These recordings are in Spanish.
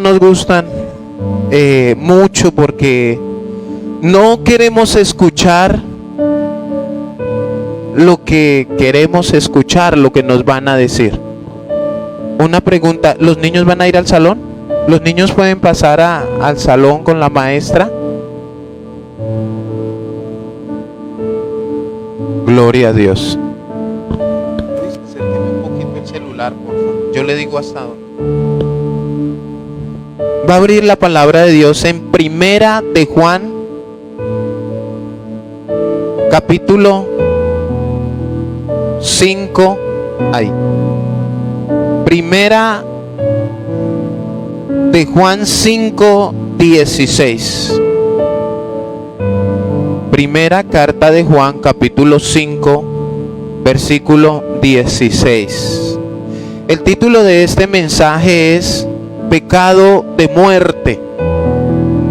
nos gustan mucho porque no queremos escuchar lo que queremos escuchar, lo que nos van a decir. Una pregunta, ¿los niños van a ir al salón? ¿Los niños pueden pasar al salón con la maestra? Gloria a Dios. Luis, acérqueme un poquito el celular, por favor. Yo le digo hasta dónde. Va a abrir la palabra de Dios en Primera de Juan, capítulo 5, ahí. Primera de Juan 5, 16. Primera carta de Juan, capítulo 5, versículo 16. El título de este mensaje es Pecado de muerte.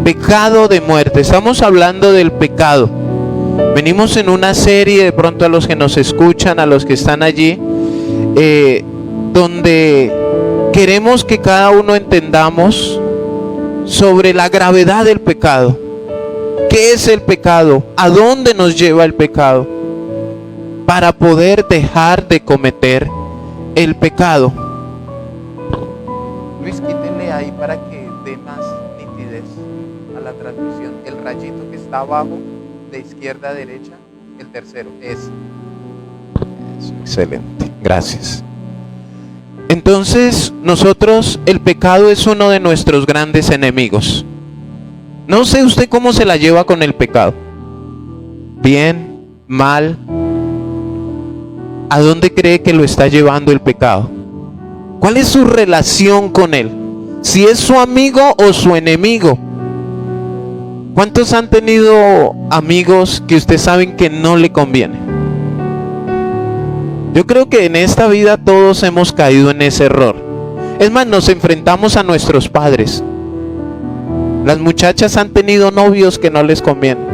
Pecado de muerte. Estamos hablando del pecado. Venimos en una serie, de pronto a los que nos escuchan, a los que están allí, donde queremos que cada uno entendamos sobre la gravedad del pecado. ¿Qué es el pecado? ¿A dónde nos lleva el pecado? Para poder dejar de cometer el pecado. Luis, quítele ahí para que dé más nitidez a la transmisión. El rayito que está abajo, de izquierda a derecha, el tercero. Eso, excelente, gracias. Entonces, nosotros, el pecado es uno de nuestros grandes enemigos. No sé usted cómo se la lleva con el pecado. Bien, mal. ¿A dónde cree que lo está llevando el pecado? ¿Cuál es su relación con él? Si es su amigo o su enemigo. ¿Cuántos han tenido amigos que ustedes saben que no le conviene? Yo creo que en esta vida todos hemos caído en ese error. Es más, nos enfrentamos a nuestros padres. Las muchachas han tenido novios que no les convienen.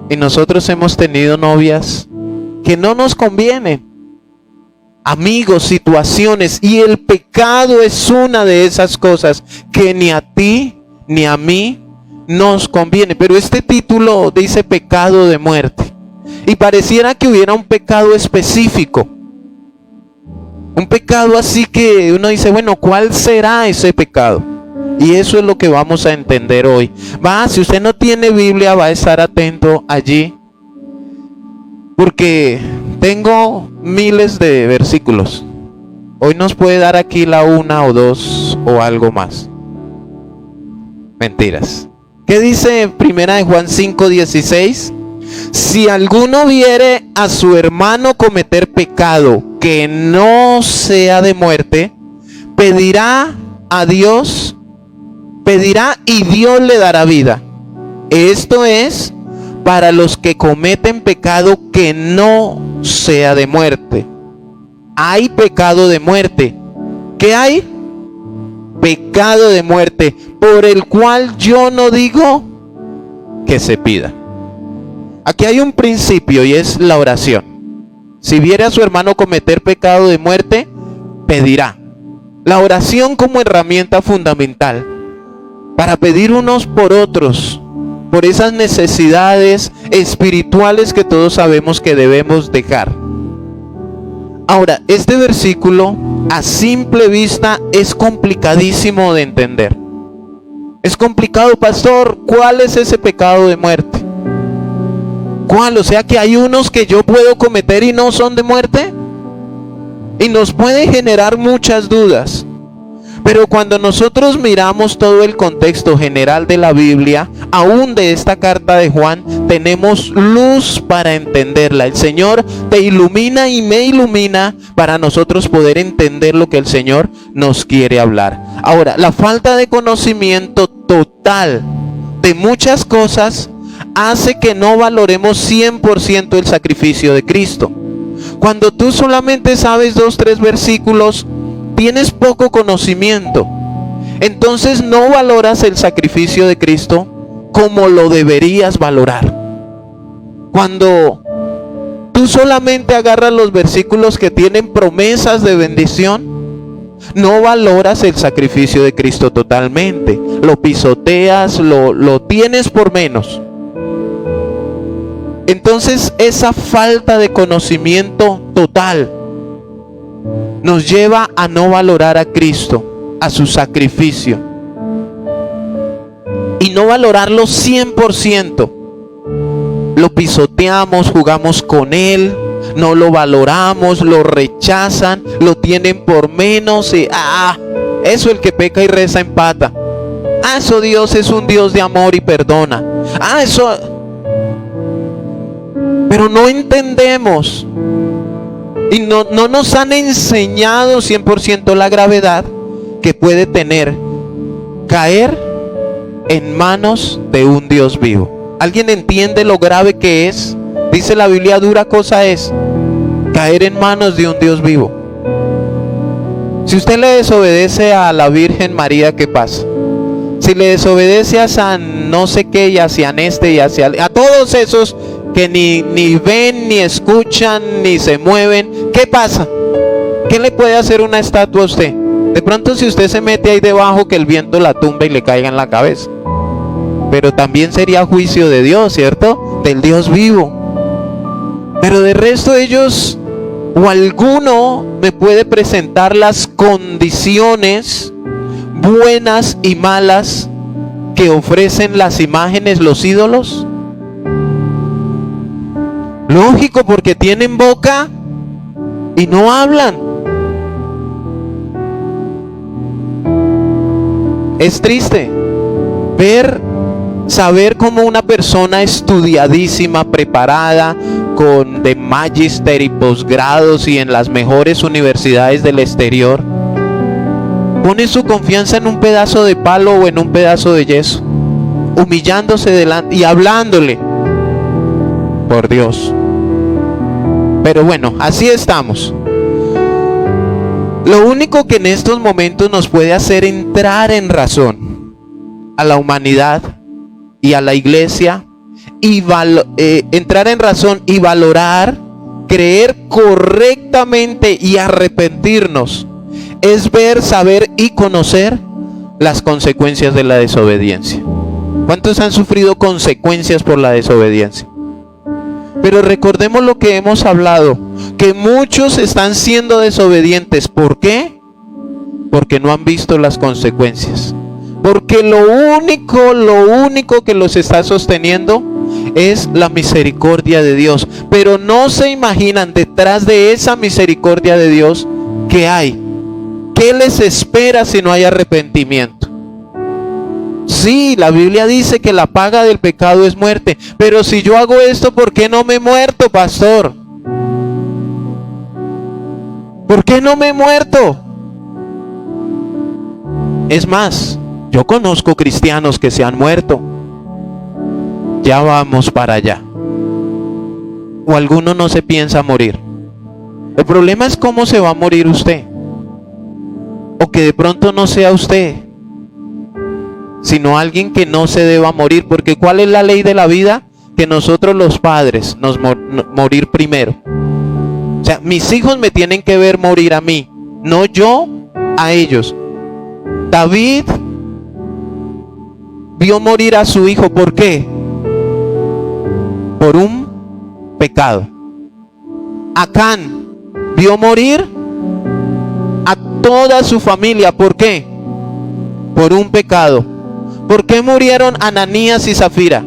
Y nosotros hemos tenido novias que no nos convienen. Amigos, situaciones. Y el pecado es una de esas cosas que ni a ti ni a mí nos conviene. Pero este título dice pecado de muerte. Y pareciera que hubiera un pecado específico. Un pecado así que uno dice, bueno, ¿cuál será ese pecado? Y eso es lo que vamos a entender hoy. Si usted no tiene Biblia, va a estar atento allí. Porque tengo miles de versículos. Hoy nos puede dar aquí la una o dos o algo más. Mentiras. ¿Qué dice Primera de Juan 5:16? Si alguno viere a su hermano cometer pecado que no sea de muerte, pedirá a Dios, pedirá y Dios le dará vida. Esto es para los que cometen pecado que no sea de muerte. Hay pecado de muerte. ¿Qué hay? Pecado de muerte, por el cual yo no digo que se pida. Aquí hay un principio y es la oración. Si viere a su hermano cometer pecado de muerte, pedirá. La oración como herramienta fundamental para pedir unos por otros, por esas necesidades espirituales que todos sabemos que debemos dejar. Ahora, este versículo a simple vista es complicadísimo de entender. Es complicado, pastor. ¿Cuál es ese pecado de muerte? ¿Cuál? O sea que hay unos que yo puedo cometer y no son de muerte. Y nos puede generar muchas dudas. Pero cuando nosotros miramos todo el contexto general de la Biblia, aún de esta carta de Juan, tenemos luz para entenderla. El Señor te ilumina y me ilumina para nosotros poder entender lo que el Señor nos quiere hablar. Ahora, la falta de conocimiento total de muchas cosas hace que no valoremos 100% el sacrificio de Cristo. Cuando tú solamente sabes 2, 3 versículos, tienes poco conocimiento. Entonces no valoras el sacrificio de Cristo como lo deberías valorar. Cuando tú solamente agarras los versículos que tienen promesas de bendición, no valoras el sacrificio de Cristo totalmente. Lo pisoteas, lo tienes por menos. Entonces esa falta de conocimiento total nos lleva a no valorar a Cristo, a su sacrificio. Y no valorarlo 100%. Lo pisoteamos, jugamos con Él, no lo valoramos, lo rechazan, lo tienen por menos. Y eso el que peca y reza empata. Eso Dios es un Dios de amor y perdona. Eso... Pero no entendemos y no nos han enseñado 100% la gravedad que puede tener caer en manos de un Dios vivo. ¿Alguien entiende lo grave que es? Dice la Biblia, dura cosa es caer en manos de un Dios vivo. Si usted le desobedece a la Virgen María, ¿qué pasa? Si le desobedece a San no sé qué y hacia este y hacia a todos esos que ni ven, ni escuchan, ni se mueven, ¿qué pasa? ¿Qué le puede hacer una estatua a usted? De pronto si usted se mete ahí debajo, que el viento la tumbe y le caiga en la cabeza. Pero también sería juicio de Dios, ¿cierto? Del Dios vivo. Pero de resto ellos, o alguno me puede presentar las condiciones buenas y malas que ofrecen las imágenes, los ídolos. Lógico, porque tienen boca y no hablan. Es triste saber cómo una persona estudiadísima, preparada, con de magister y posgrados y en las mejores universidades del exterior, pone su confianza en un pedazo de palo o en un pedazo de yeso, humillándose delante y hablándole. Por Dios. Pero bueno, así estamos. Lo único que en estos momentos nos puede hacer entrar en razón a la humanidad y a la iglesia, y entrar en razón y valorar, creer correctamente y arrepentirnos, es ver, saber y conocer las consecuencias de la desobediencia. ¿Cuántos han sufrido consecuencias por la desobediencia? Pero recordemos lo que hemos hablado, que muchos están siendo desobedientes. ¿Por qué? Porque no han visto las consecuencias. Porque lo único que los está sosteniendo es la misericordia de Dios. Pero no se imaginan detrás de esa misericordia de Dios ¿qué hay? ¿Qué les espera si no hay arrepentimiento? Sí, la Biblia dice que la paga del pecado es muerte. Pero si yo hago esto, ¿por qué no me he muerto, pastor? ¿Por qué no me he muerto? Es más, yo conozco cristianos que se han muerto. Ya vamos para allá. O alguno no se piensa morir. El problema es cómo se va a morir usted. O que de pronto no sea usted, sino alguien que no se deba morir. Porque ¿cuál es la ley de la vida? Que nosotros los padres nos morir primero. O sea, mis hijos me tienen que ver morir a mí, no yo a ellos. David vio morir a su hijo. ¿Por qué? Por un pecado. Acán vio morir a toda su familia. ¿Por qué? Por un pecado. ¿Por qué murieron Ananías y Zafira?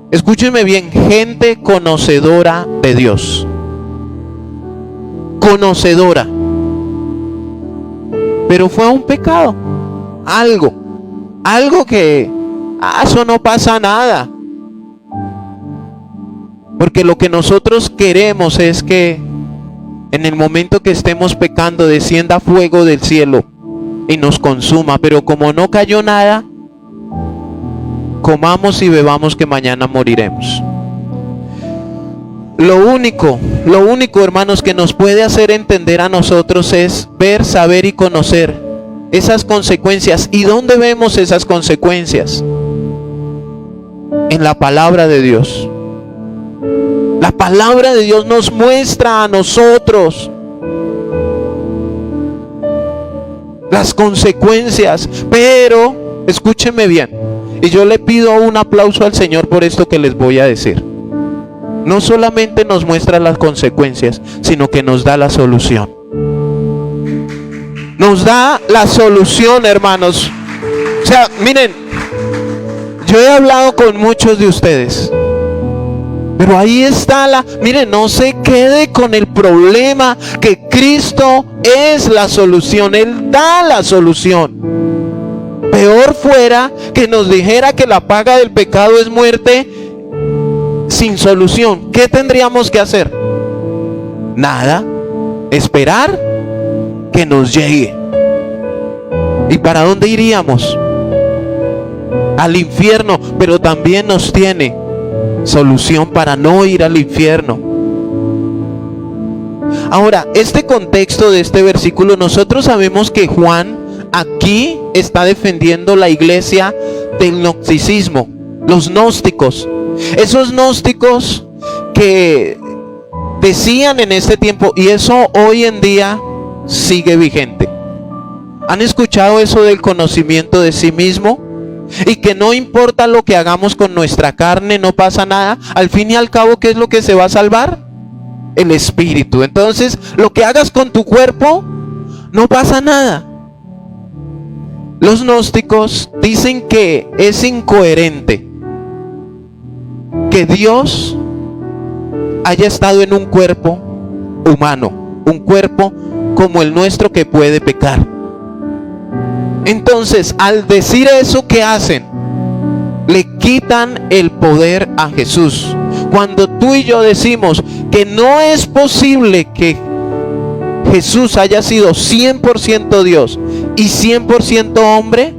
Escúchenme bien, gente conocedora de Dios. Conocedora. Pero fue un pecado. Algo que eso no pasa nada. Porque lo que nosotros queremos es que en el momento que estemos pecando descienda fuego del cielo y nos consuma. Pero como no cayó nada, comamos y bebamos que mañana moriremos. Lo único, hermanos, que nos puede hacer entender a nosotros es ver, saber y conocer esas consecuencias. ¿Y dónde vemos esas consecuencias? En la palabra de Dios. La palabra de Dios nos muestra a nosotros las consecuencias. Pero, escúchenme bien, y yo le pido un aplauso al Señor por esto que les voy a decir. No solamente nos muestra las consecuencias, sino que nos da la solución. Nos da la solución, hermanos. O sea, miren, yo he hablado con muchos de ustedes, pero ahí está miren, no se quede con el problema, que Cristo es la solución, Él da la solución. Peor fuera que nos dijera que la paga del pecado es muerte sin solución. ¿Qué tendríamos que hacer? Nada, esperar que nos llegue. ¿Y para dónde iríamos? Al infierno. Pero también nos tiene solución para no ir al infierno. Ahora, este contexto de este versículo, nosotros sabemos que Juan aquí está defendiendo la iglesia del gnosticismo, los gnósticos. Esos gnósticos que decían en este tiempo, y eso hoy en día sigue vigente. ¿Han escuchado eso del conocimiento de sí mismo? Y que no importa lo que hagamos con nuestra carne, no pasa nada. Al fin y al cabo, ¿qué es lo que se va a salvar? El espíritu. Entonces, lo que hagas con tu cuerpo, no pasa nada. Los gnósticos dicen que es incoherente que Dios haya estado en un cuerpo humano, un cuerpo como el nuestro que puede pecar. Entonces, al decir eso, ¿qué hacen? Le quitan el poder a Jesús. Cuando tú y yo decimos que no es posible que Jesús haya sido 100% Dios y 100% hombre,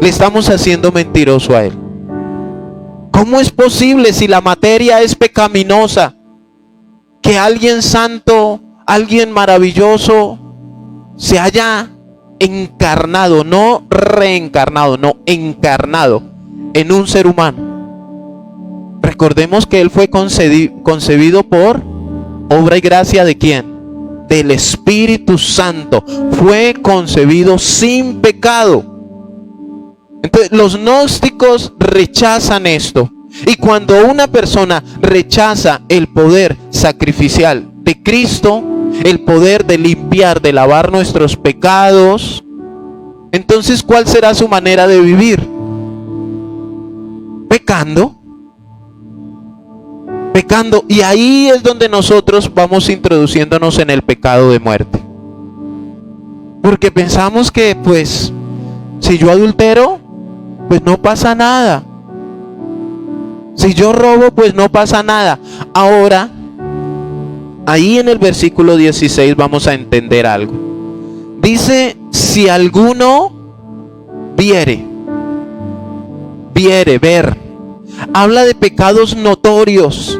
le estamos haciendo mentiroso a Él. ¿Cómo es posible, si la materia es pecaminosa, que alguien santo, alguien maravilloso se haya encarnado, no reencarnado, no encarnado en un ser humano? Recordemos que Él fue concebido por obra y gracia ¿de quién? Del Espíritu Santo. Fue concebido sin pecado. Entonces, los gnósticos rechazan esto. Y cuando una persona rechaza el poder sacrificial de Cristo, el poder de limpiar, de lavar nuestros pecados, entonces, ¿cuál será su manera de vivir? Pecando. Pecando. Y ahí es donde nosotros vamos introduciéndonos en el pecado de muerte. Porque pensamos que, pues, si yo adultero, pues no pasa nada. Si yo robo, pues no pasa nada. Ahora, ahí en el versículo 16 vamos a entender algo. Dice, si alguno viere, ver. Habla de pecados notorios.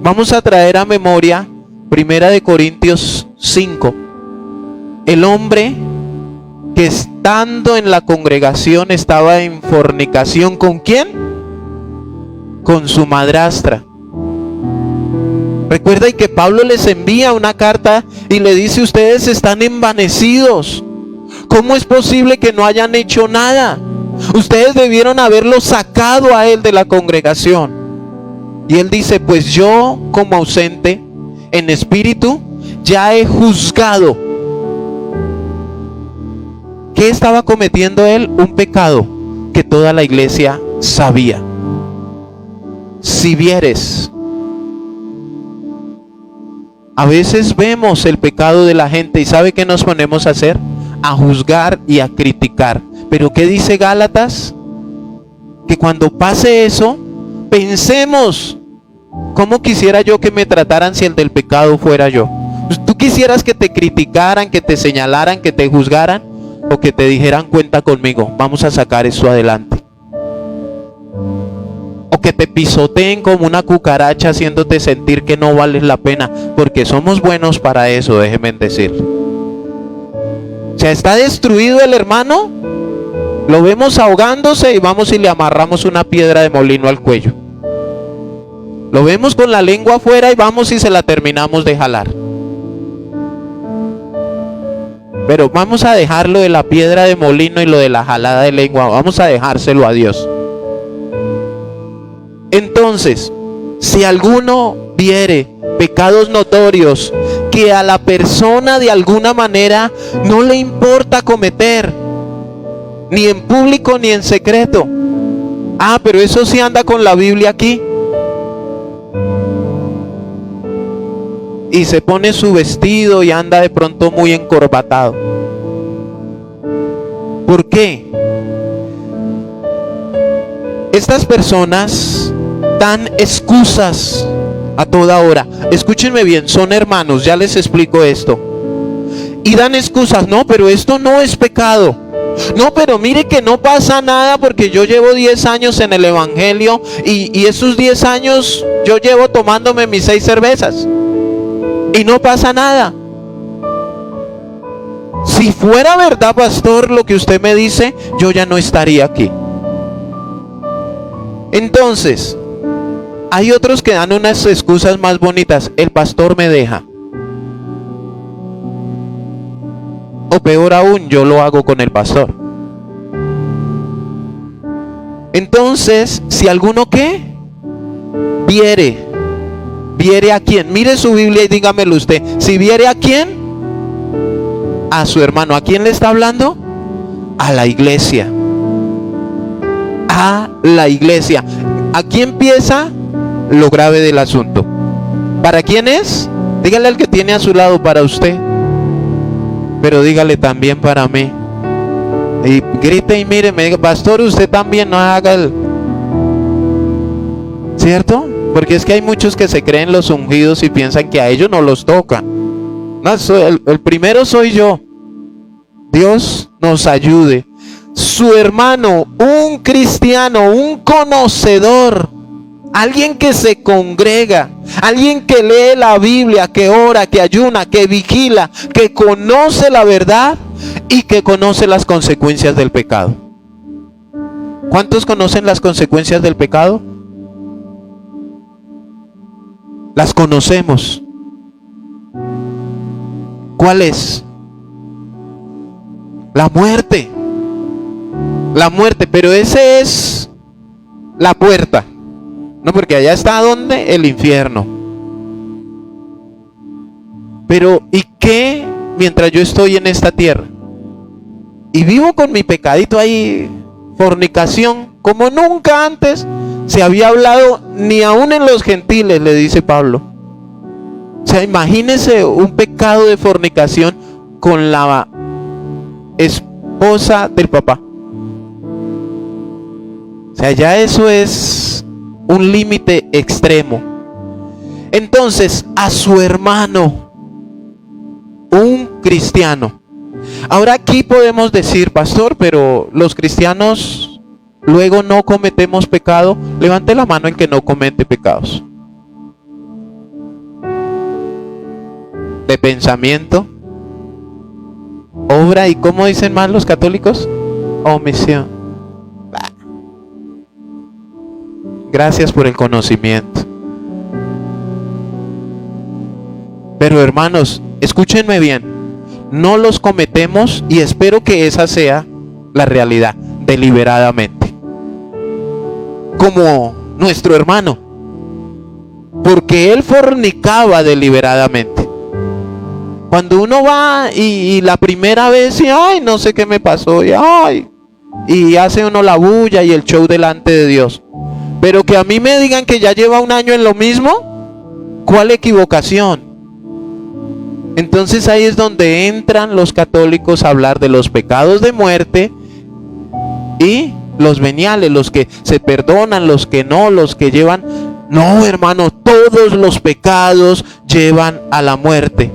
Vamos a traer a memoria 1 Corintios 5. El hombre que estando en la congregación estaba en fornicación. ¿Con quién? Con su madrastra. Recuerda, y que Pablo les envía una carta y le dice, ustedes están envanecidos. ¿Cómo es posible que no hayan hecho nada? Ustedes debieron haberlo sacado a él de la congregación. Y él dice, pues yo, como ausente en espíritu, ya he juzgado. ¿Qué estaba cometiendo él? Un pecado que toda la iglesia sabía. Si vieres. A veces vemos el pecado de la gente y ¿sabe qué nos ponemos a hacer? A juzgar y a criticar. Pero ¿qué dice Gálatas? Que cuando pase eso, pensemos, ¿cómo quisiera yo que me trataran si el del pecado fuera yo? ¿Tú quisieras que te criticaran, que te señalaran, que te juzgaran? ¿O que te dijeran, cuenta conmigo, vamos a sacar esto adelante? O que te pisoteen como una cucaracha haciéndote sentir que no vales la pena, porque somos buenos para eso, déjenme decir. O sea, está destruido el hermano, lo vemos ahogándose y vamos y le amarramos una piedra de molino al cuello. Lo vemos con la lengua afuera y vamos y se la terminamos de jalar. Pero vamos a dejar lo de la piedra de molino y lo de la jalada de lengua. Vamos a dejárselo a Dios. Entonces, si alguno viere pecados notorios que a la persona de alguna manera no le importa cometer, ni en público ni en secreto. Ah, pero eso sí anda con la Biblia aquí. Y se pone su vestido y anda de pronto muy encorbatado. ¿Por qué? Estas personas dan excusas a toda hora. Escúchenme bien, son hermanos, ya les explico esto. Y dan excusas, no, pero esto no es pecado. No, pero mire que no pasa nada porque yo llevo 10 años en el evangelio y esos 10 años yo llevo tomándome mis 6 cervezas. Y no pasa nada. Si fuera verdad, pastor, lo que usted me dice, yo ya no estaría aquí. Entonces, hay otros que dan unas excusas más bonitas. El pastor me deja. O peor aún, yo lo hago con el pastor. Entonces, si alguno ¿qué? Viere a quién. Mire su Biblia y dígamelo usted. Si viere a quién, a su hermano. ¿A quién le está hablando? A la iglesia. A la iglesia. Aquí empieza lo grave del asunto. ¿Para quién es? Dígale al que tiene a su lado, para usted. Pero dígale también para mí. Y grite y mire, me diga, pastor, usted también no haga el... ¿Cierto? Porque es que hay muchos que se creen los ungidos y piensan que a ellos no los tocan. No, el primero soy yo. Dios nos ayude. Su hermano, un cristiano, un conocedor, alguien que se congrega, alguien que lee la Biblia, que ora, que ayuna, que vigila, que conoce la verdad y que conoce las consecuencias del pecado. ¿Cuántos conocen las consecuencias del pecado? Las conocemos. ¿Cuál es? La muerte. La muerte, pero ese es la puerta. No, porque allá está ¿dónde? El infierno. Pero ¿y qué mientras yo estoy en esta tierra? Y vivo con mi pecadito ahí, fornicación, como nunca antes se había hablado, ni aún en los gentiles, le dice Pablo. O sea, imagínese un pecado de fornicación con la esposa del papá. O sea, ya eso es un límite extremo. Entonces, a su hermano, un cristiano. Ahora aquí podemos decir, pastor, pero los cristianos luego no cometemos pecado. Levante la mano el que no comete pecados. De pensamiento, obra y ¿cómo dicen más los católicos? Omisión. Gracias por el conocimiento. Pero hermanos, escúchenme bien. No los cometemos y espero que esa sea la realidad, deliberadamente. Como nuestro hermano. Porque él fornicaba deliberadamente. Cuando uno va y la primera vez y ay, no sé qué me pasó y ay, y hace uno la bulla y el show delante de Dios. Pero que a mí me digan que ya lleva un año en lo mismo, ¿cuál equivocación? Entonces ahí es donde entran los católicos a hablar de los pecados de muerte y los veniales, los que se perdonan, los que no, los que llevan. No, hermano, todos los pecados llevan a la muerte.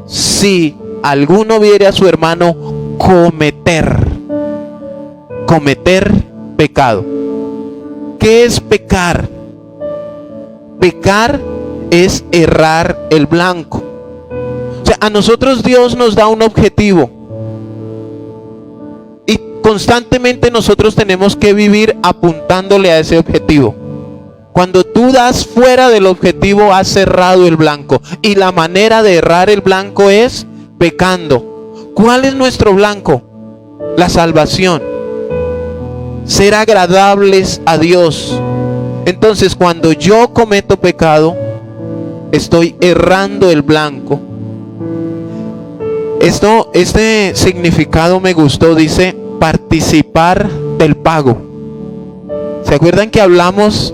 Si alguno viere a su hermano cometer pecado. ¿Qué es pecar? Pecar es errar el blanco. O sea, a nosotros Dios nos da un objetivo. Y constantemente nosotros tenemos que vivir apuntándole a ese objetivo. Cuando tú das fuera del objetivo, has cerrado el blanco. Y la manera de errar el blanco es pecando. ¿Cuál es nuestro blanco? La salvación. Ser agradables a Dios. Entonces, cuando yo cometo pecado, estoy errando el blanco. Este significado me gustó, dice participar del pago. ¿Se acuerdan que hablamos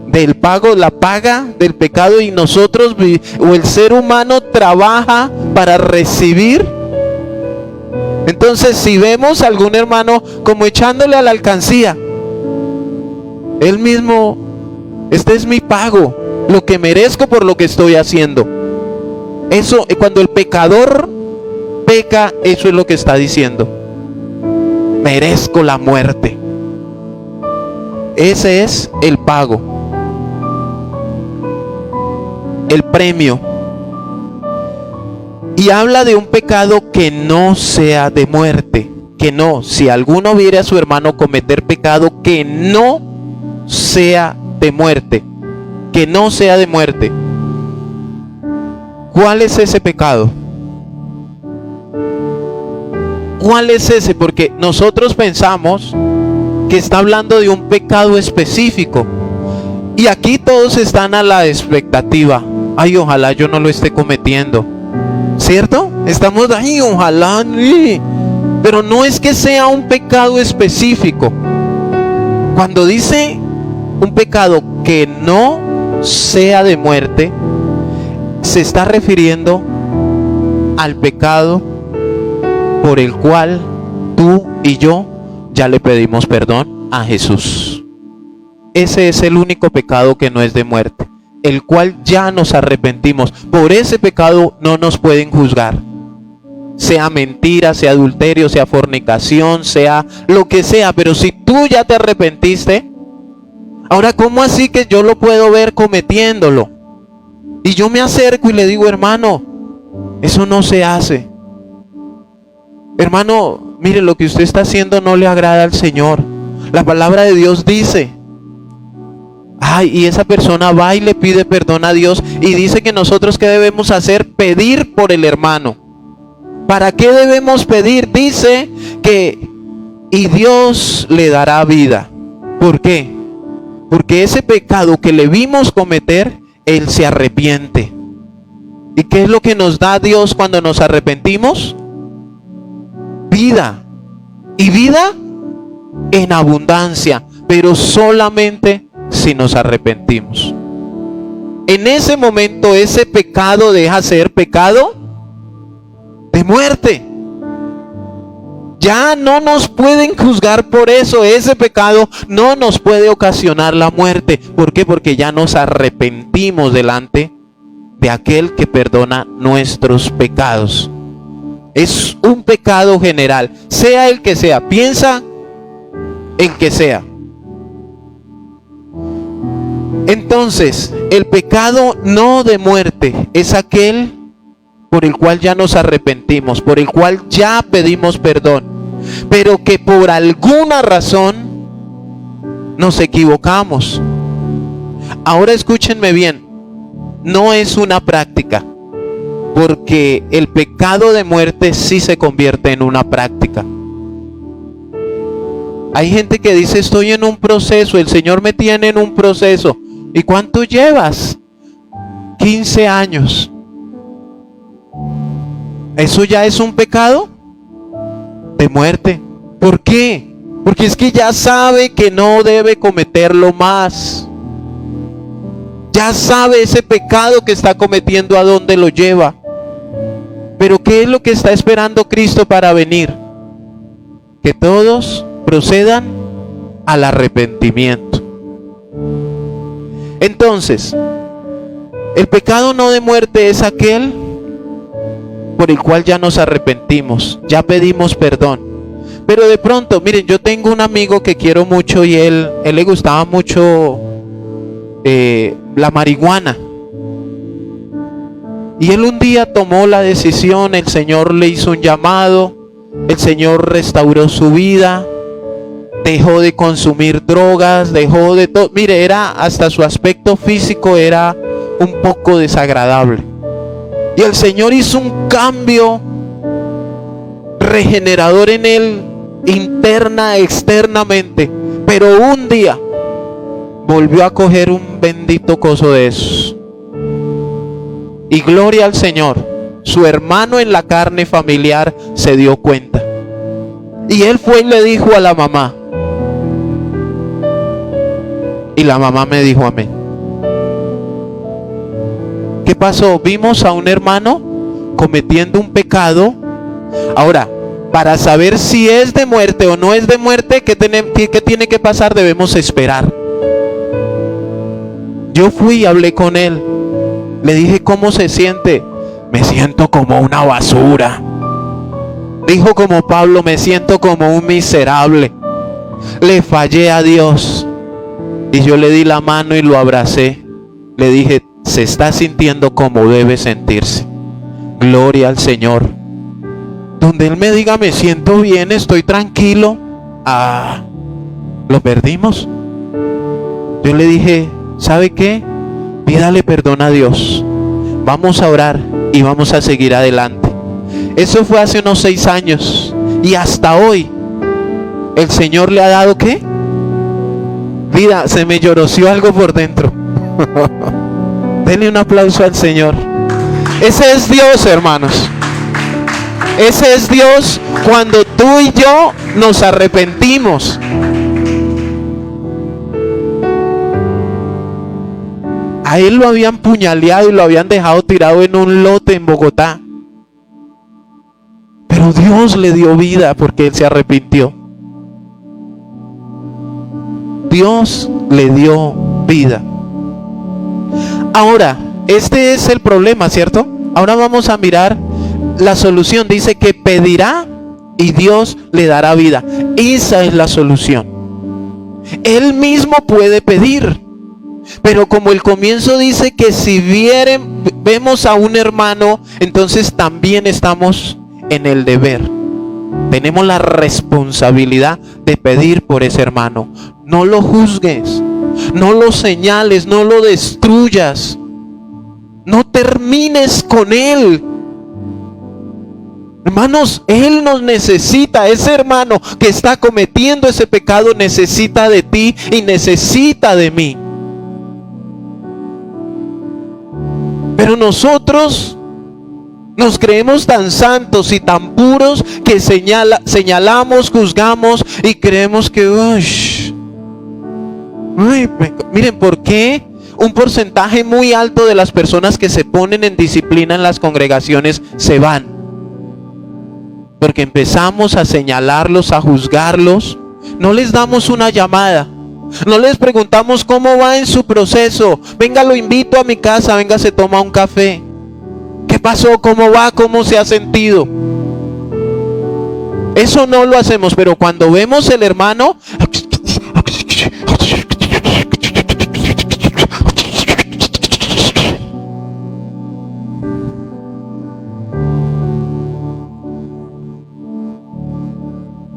del pago, la paga del pecado, y nosotros o el ser humano trabaja para recibir? Entonces, si vemos a algún hermano como echándole a la alcancía, él mismo, este es mi pago, lo que merezco por lo que estoy haciendo. Eso, cuando el pecador peca, eso es lo que está diciendo: merezco la muerte. Ese es el pago, el premio. Y habla de un pecado que no sea de muerte. Que no, si alguno viere a su hermano cometer pecado, que no sea de muerte. Que no sea de muerte. ¿Cuál es ese pecado? ¿Cuál es ese? Porque nosotros pensamos que está hablando de un pecado específico. Y aquí todos están a la expectativa: ay, ojalá yo no lo esté cometiendo. ¿Cierto? Estamos ahí, ojalá. Pero no es que sea un pecado específico. Cuando dice un pecado que no sea de muerte, se está refiriendo al pecado por el cual tú y yo ya le pedimos perdón a Jesús. Ese es el único pecado que no es de muerte, el cual ya nos arrepentimos. Por ese pecado no nos pueden juzgar. Sea mentira, sea adulterio, sea fornicación, sea lo que sea. Pero si tú ya te arrepentiste, ahora, ¿cómo así que yo lo puedo ver cometiéndolo? Y yo me acerco y le digo: hermano, eso no se hace. Hermano, mire, lo que usted está haciendo no le agrada al Señor. La palabra de Dios dice. Ay, y esa persona va y le pide perdón a Dios y dice que nosotros, ¿qué debemos hacer? Pedir por el hermano. ¿Para qué debemos pedir? Dice que y Dios le dará vida. ¿Por qué? Porque ese pecado que le vimos cometer, él se arrepiente. ¿Y qué es lo que nos da Dios cuando nos arrepentimos? Vida. Y vida en abundancia, pero solamente si nos arrepentimos. En ese momento ese pecado deja ser pecado de muerte. Ya no nos pueden juzgar por eso. Ese pecado no nos puede ocasionar la muerte. ¿Por qué? Porque ya nos arrepentimos delante de aquel que perdona nuestros pecados. Es un pecado general, sea el que sea. Piensa el que sea. Entonces, el pecado no de muerte es aquel por el cual ya nos arrepentimos, por el cual ya pedimos perdón, pero que por alguna razón nos equivocamos. Ahora escúchenme bien, no es una práctica, porque el pecado de muerte sí se convierte en una práctica. Hay gente que dice: estoy en un proceso, el Señor me tiene en un proceso. ¿Y cuánto llevas? 15 años. ¿Eso ya es un pecado de muerte? ¿Por qué? Porque es que ya sabe que no debe cometerlo más. Ya sabe ese pecado que está cometiendo a dónde lo lleva. Pero ¿qué es lo que está esperando Cristo para venir? Que todos procedan al arrepentimiento. Entonces, el pecado no de muerte es aquel por el cual ya nos arrepentimos, ya pedimos perdón. Pero de pronto, miren, yo tengo un amigo que quiero mucho y él le gustaba mucho la marihuana. Y él un día tomó la decisión, el Señor le hizo un llamado, el Señor restauró su vida, dejó de consumir drogas, dejó de todo. Mire, era hasta su aspecto físico era un poco desagradable. Y el Señor hizo un cambio regenerador en él, interna, externamente. Pero un día volvió a coger un bendito coso de esos. Y gloria al Señor, su hermano en la carne familiar se dio cuenta. Y él fue y le dijo a la mamá. Y la mamá me dijo amén. ¿Qué pasó? Vimos a un hermano cometiendo un pecado. Ahora, para saber si es de muerte o no es de muerte, ¿qué tiene que pasar? Debemos esperar. Yo fui y hablé con él. Le dije, ¿cómo se siente? Me siento como una basura. Dijo como Pablo, me siento como un miserable. Le fallé a Dios. Y yo le di la mano y lo abracé. Le dije, se está sintiendo como debe sentirse. Gloria al Señor. Donde él me diga, me siento bien, estoy tranquilo. Lo perdimos. Yo le dije, ¿sabe qué? Pídale perdón a Dios. Vamos a orar y vamos a seguir adelante. Eso fue hace unos 6 años. Y hasta hoy, el Señor le ha dado, ¿qué? Vida. Se me lloroció algo por dentro. Denle un aplauso al Señor. Ese es Dios, hermanos. Ese es Dios cuando tú y yo nos arrepentimos. A él lo habían puñaleado y lo habían dejado tirado en un lote en Bogotá. Pero Dios le dio vida porque él se arrepintió. Dios le dio vida. Ahora, este es el problema, ¿cierto? Ahora vamos a mirar la solución. Dice que pedirá y Dios le dará vida. Esa es la solución. Él mismo puede pedir. Pero como el comienzo dice que si vemos a un hermano, entonces también estamos en el deber. Tenemos la responsabilidad de pedir por ese hermano. No lo juzgues, no lo señales, no lo destruyas. No termines con él. Hermanos, él nos necesita. Ese hermano que está cometiendo ese pecado necesita de ti y necesita de mí. Pero nosotros nos creemos tan santos y tan puros que señalamos, juzgamos y creemos que miren, ¿por qué un porcentaje muy alto de las personas que se ponen en disciplina en las congregaciones se van? Porque empezamos a señalarlos, a juzgarlos. No les damos una llamada. No les preguntamos cómo va en su proceso. Venga, lo invito a mi casa, venga, se toma un café. ¿Qué pasó? ¿Cómo va? ¿Cómo se ha sentido? Eso no lo hacemos, pero cuando vemos el hermano,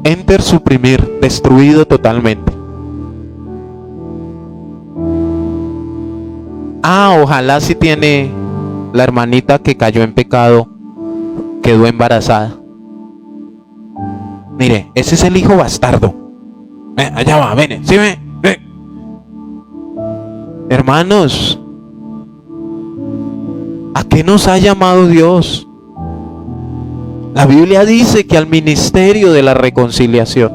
enter, suprimir, destruido totalmente. Ojalá si tiene la hermanita que cayó en pecado, quedó embarazada. Mire, ese es el hijo bastardo. Allá va, ven, ¿sí ve? Hermanos, ¿a qué nos ha llamado Dios? La Biblia dice que al ministerio de la reconciliación.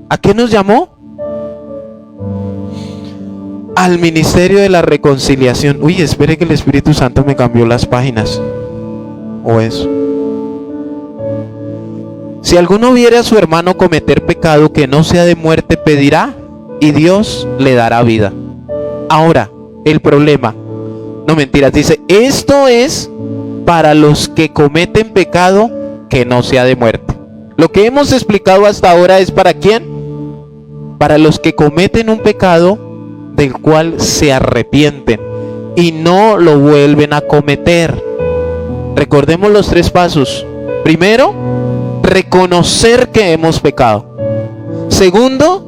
¿A qué nos llamó? Al ministerio de la reconciliación. Uy, espere que el Espíritu Santo me cambió las páginas. O eso. Si alguno viere a su hermano cometer pecado que no sea de muerte, pedirá y Dios le dará vida. Ahora, el problema. No, mentiras, dice, esto es para los que cometen pecado que no sea de muerte. Lo que hemos explicado hasta ahora es ¿para quién? Para los que cometen un pecado del cual se arrepienten y no lo vuelven a cometer. Recordemos los 3 pasos. Primero, reconocer que hemos pecado. Segundo,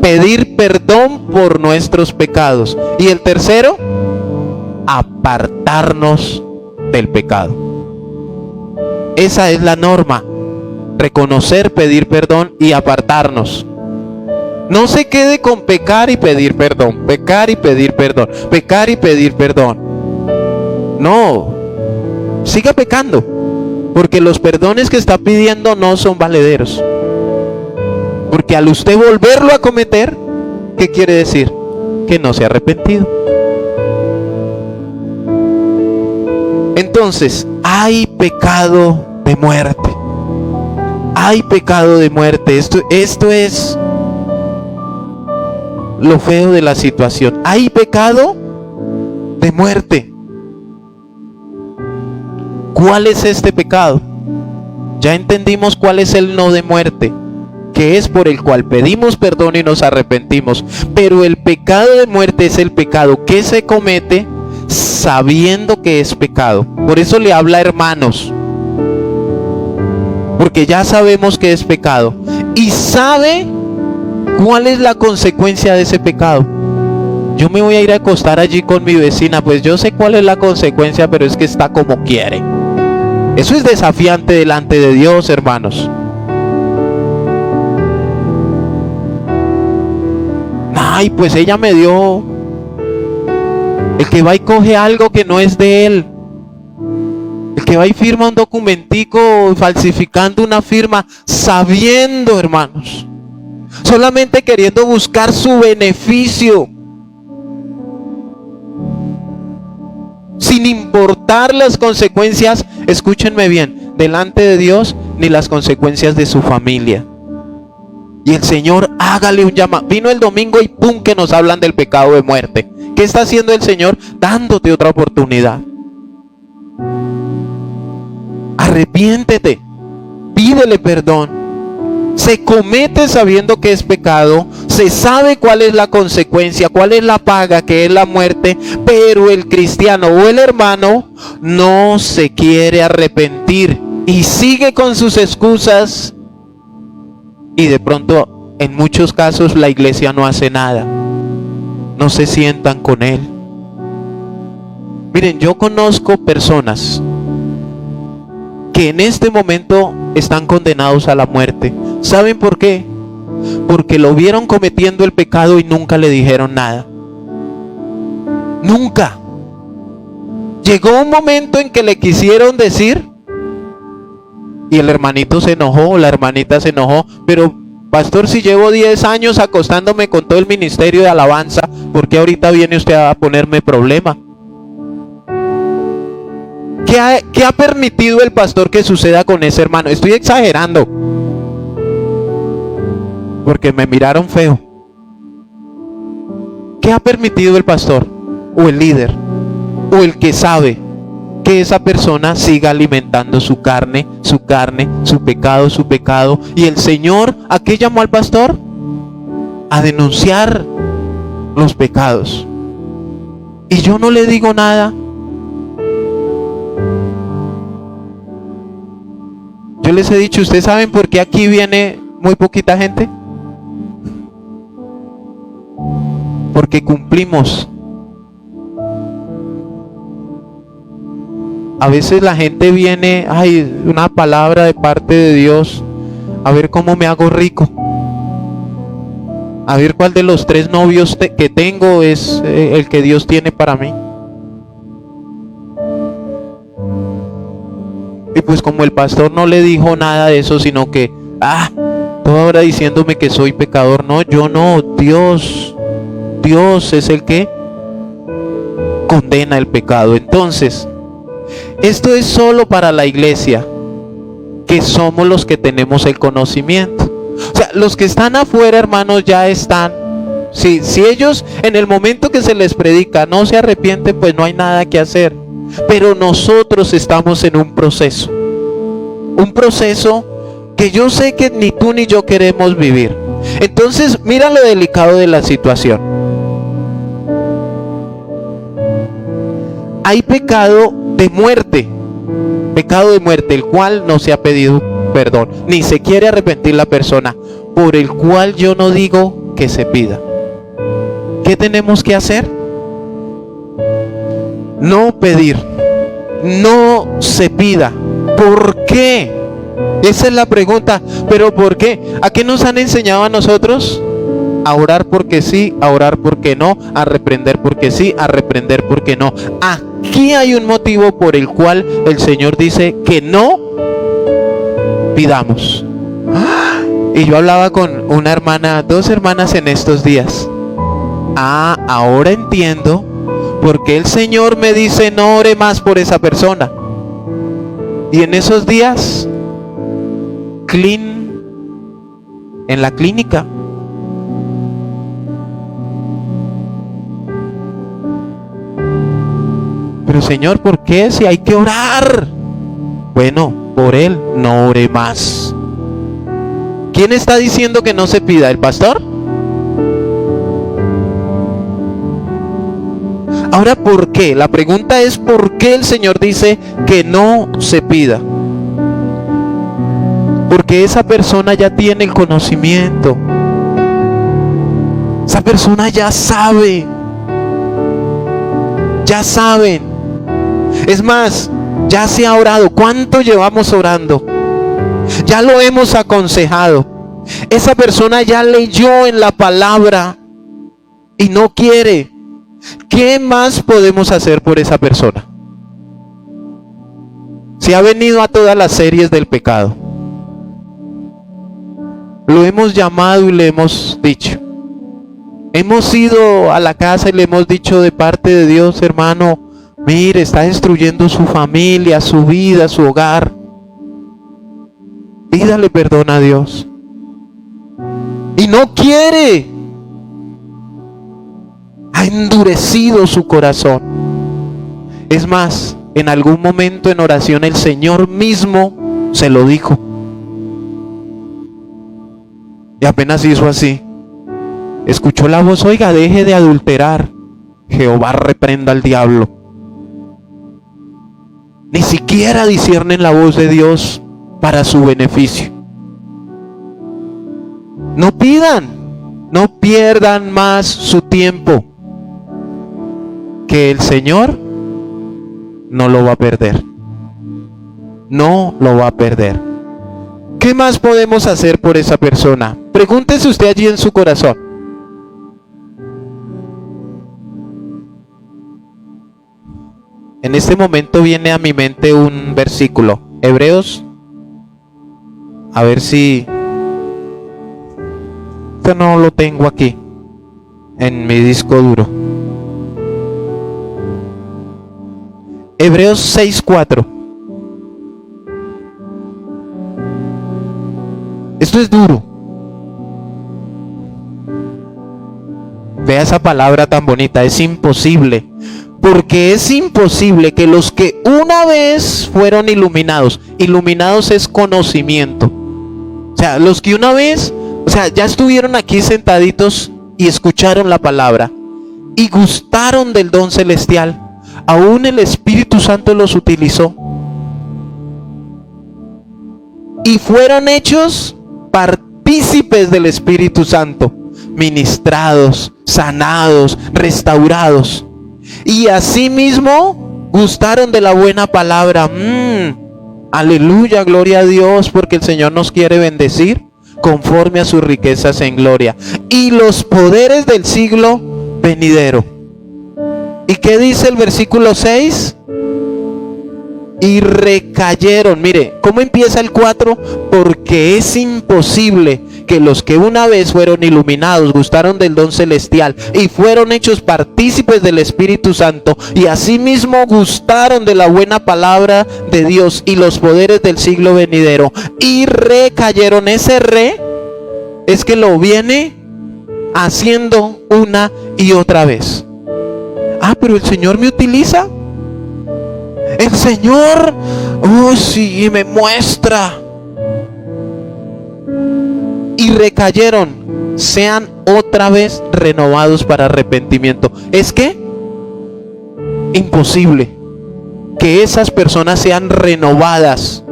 pedir perdón por nuestros pecados. Y el tercero, apartarnos del pecado. Esa es la norma. Reconocer, pedir perdón y apartarnos. No se quede con pecar y pedir perdón, pecar y pedir perdón, pecar y pedir perdón. No, siga pecando, porque los perdones que está pidiendo no son valederos. Porque al usted volverlo a cometer, ¿qué quiere decir? Que no se ha arrepentido. Entonces, hay pecado de muerte. Hay pecado de muerte. Esto es lo feo de la situación. Hay pecado de muerte. ¿Cuál es este pecado? Ya entendimos cuál es el no de muerte, que es por el cual pedimos perdón y nos arrepentimos. Pero el pecado de muerte es el pecado que se comete sabiendo que es pecado. Por eso le habla hermanos, porque ya sabemos que es pecado y sabe cuál es la consecuencia de ese pecado. Yo me voy a ir a acostar allí con mi vecina, pues yo sé cuál es la consecuencia, pero es que está como quiere. Eso es desafiante delante de Dios, hermanos. Ay, pues ella me dio. El que va y coge algo que no es de él, el que va y firma un documentico falsificando una firma, sabiendo, hermanos, solamente queriendo buscar su beneficio, sin importar las consecuencias, escúchenme bien, delante de Dios, ni las consecuencias de su familia. Y el Señor, hágale un llamado. Vino el domingo y pum, que nos hablan del pecado de muerte. ¿Qué está haciendo el Señor? Dándote otra oportunidad. Arrepiéntete, pídele perdón. Se comete sabiendo que es pecado, se sabe cuál es la consecuencia, cuál es la paga, que es la muerte, pero el cristiano o el hermano no se quiere arrepentir y sigue con sus excusas, y de pronto en muchos casos la iglesia no hace nada, no se sientan con él. Miren, yo conozco personas que en este momento están condenados a la muerte. ¿Saben por qué? Porque lo vieron cometiendo el pecado y nunca le dijeron nada. Nunca. Llegó un momento en que le quisieron decir y el hermanito se enojó, la hermanita se enojó. Pero pastor, si llevo 10 años acostándome con todo el ministerio de alabanza, ¿por qué ahorita viene usted a ponerme problema? ¿Qué ha permitido el pastor que suceda con ese hermano? Estoy exagerando, porque me miraron feo. ¿Qué ha permitido el pastor o el líder o el que sabe que esa persona siga alimentando su carne, su pecado? Y el Señor, ¿a qué llamó al pastor? A denunciar los pecados. Y yo no le digo nada. Yo les he dicho, ¿ustedes saben por qué aquí viene muy poquita gente? Porque cumplimos. A veces la gente viene, ay, una palabra de parte de Dios, a ver cómo me hago rico, a ver cuál de los 3 novios que tengo es el que Dios tiene para mí. Y pues como el pastor no le dijo nada de eso, sino que, toda hora diciéndome que soy pecador. No, yo no, Dios es el que condena el pecado. Entonces, esto es solo para la iglesia, que somos los que tenemos el conocimiento. O sea, los que están afuera, hermanos, ya están. Si ellos en el momento que se les predica no se arrepienten, pues no hay nada que hacer. Pero nosotros estamos en un proceso que yo sé que ni tú ni yo queremos vivir. Entonces, mira lo delicado de la situación. Hay pecado de muerte, el cual no se ha pedido perdón, ni se quiere arrepentir la persona, por el cual yo no digo que se pida. ¿Qué tenemos que hacer? No pedir, no se pida. ¿Por qué? Esa es la pregunta. ¿Pero por qué? ¿A qué nos han enseñado a nosotros? A orar porque sí, a orar porque no, a reprender porque sí, a reprender porque no. Aquí hay un motivo por el cual el Señor dice que no pidamos. Y yo hablaba con una hermana, 2 hermanas en estos días. Ahora entiendo por qué el Señor me dice no ore más por esa persona. Y en esos días, en la clínica. Pero Señor, ¿por qué? Si hay que orar. Bueno, por él no ore más. ¿Quién está diciendo que no se pida? ¿El pastor? Ahora, ¿por qué? La pregunta es ¿por qué el Señor dice que no se pida? Porque esa persona ya tiene el conocimiento. Esa persona ya sabe. Ya saben. Es más, ya se ha orado. ¿Cuánto llevamos orando? Ya lo hemos aconsejado. Esa persona ya leyó en la palabra y no quiere. ¿Qué más podemos hacer por esa persona? Se ha venido a todas las series del pecado. Lo hemos llamado y le hemos dicho. Hemos ido a la casa y le hemos dicho de parte de Dios, hermano, mire, está destruyendo su familia, su vida, su hogar. Pídale perdón a Dios. Y no quiere. Ha endurecido su corazón. Es más, en algún momento en oración el Señor mismo se lo dijo. Y apenas hizo así. Escuchó la voz, oiga, deje de adulterar. Jehová reprenda al diablo. Ni siquiera disciernen la voz de Dios para su beneficio. No pidan, no pierdan más su tiempo, que el Señor no lo va a perder. No lo va a perder. ¿Qué más podemos hacer por esa persona? Pregúntese usted allí en su corazón. En este momento viene a mi mente un versículo, Hebreos, a ver si, yo no lo tengo aquí, en mi disco duro. Hebreos 6:4. Esto es duro. Vea esa palabra tan bonita, es imposible. Porque es imposible que los que una vez fueron iluminados, iluminados es conocimiento. O sea, los que una vez, ya estuvieron aquí sentaditos y escucharon la palabra y gustaron del don celestial, aún el Espíritu Santo los utilizó y fueron hechos partícipes del Espíritu Santo, ministrados, sanados, restaurados. Y asimismo gustaron de la buena palabra. Aleluya, gloria a Dios, porque el Señor nos quiere bendecir conforme a sus riquezas en gloria. Y los poderes del siglo venidero. ¿Y qué dice el versículo 6? Y recayeron. Mire, ¿cómo empieza el 4? Porque es imposible que los que una vez fueron iluminados, gustaron del don celestial y fueron hechos partícipes del Espíritu Santo y asimismo gustaron de la buena palabra de Dios y los poderes del siglo venidero y recayeron. Ese re es que lo viene haciendo una y otra vez. Pero el Señor me utiliza. El Señor, sí, me muestra. Y recayeron, sean otra vez renovados para arrepentimiento. Es que imposible que esas personas sean renovadas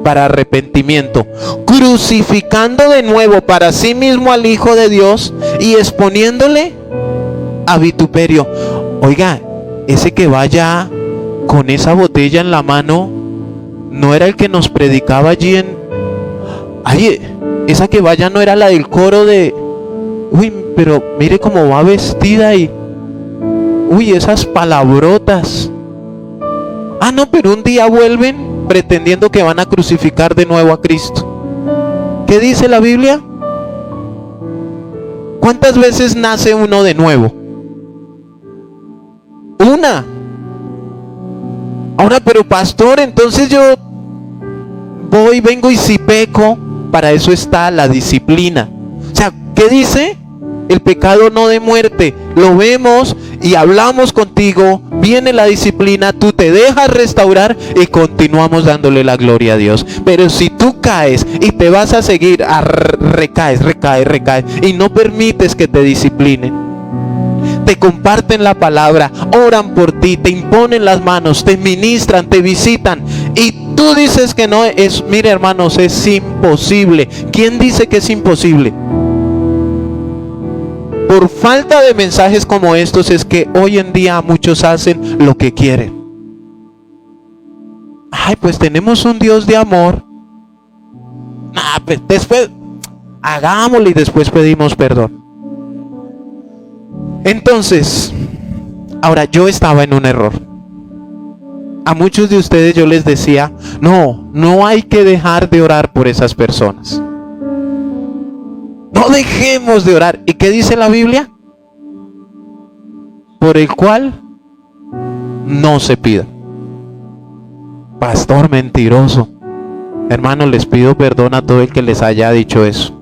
para arrepentimiento, crucificando de nuevo para sí mismo al Hijo de Dios y exponiéndole a vituperio. Oiga, ese que vaya con esa botella en la mano, no era el que nos predicaba allí en... Ay, esa que vaya no era la del coro de... Uy, pero mire cómo va vestida y... Uy, esas palabrotas. Ah, no, pero un día vuelven pretendiendo que van a crucificar de nuevo a Cristo. ¿Qué dice la Biblia? ¿Cuántas veces nace uno de nuevo? Una. Ahora, pero pastor, entonces yo voy, vengo y si peco, para eso está la disciplina. O sea, ¿qué dice? El pecado no de muerte. Lo vemos y hablamos contigo, viene la disciplina, tú te dejas restaurar y continuamos dándole la gloria a Dios. Pero si tú caes y te vas a seguir, recaes y no permites que te disciplinen, te comparten la palabra, oran por ti, te imponen las manos, te ministran, te visitan y tú dices que no es, mire hermanos, es imposible. ¿Quién dice que es imposible? Por falta de mensajes como estos es que hoy en día muchos hacen lo que quieren. Ay, pues tenemos un Dios de amor. Pues después hagámoslo y después pedimos perdón. Entonces, ahora yo estaba en un error. A muchos de ustedes yo les decía, no hay que dejar de orar por esas personas. No dejemos de orar. ¿Y qué dice la Biblia? Por el cual no se pida. Pastor mentiroso. Hermanos, les pido perdón a todo el que les haya dicho eso.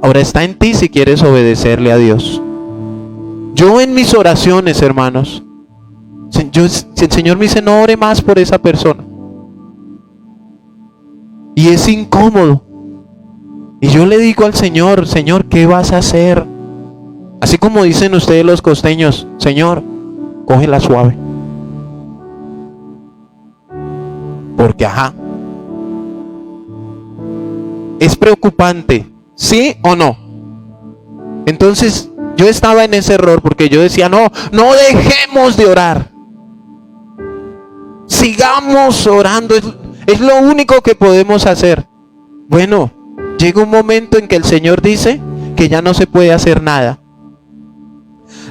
Ahora está en ti si quieres obedecerle a Dios. Yo en mis oraciones, hermanos, si el Señor me dice no ore más por esa persona y es incómodo, y yo le digo al Señor, Señor, ¿qué vas a hacer? Así como dicen ustedes los costeños, Señor, cógela suave. Porque es preocupante, ¿sí o no? Entonces yo estaba en ese error porque yo decía, no dejemos de orar. Sigamos orando, es lo único que podemos hacer. Bueno, llega un momento en que el Señor dice que ya no se puede hacer nada.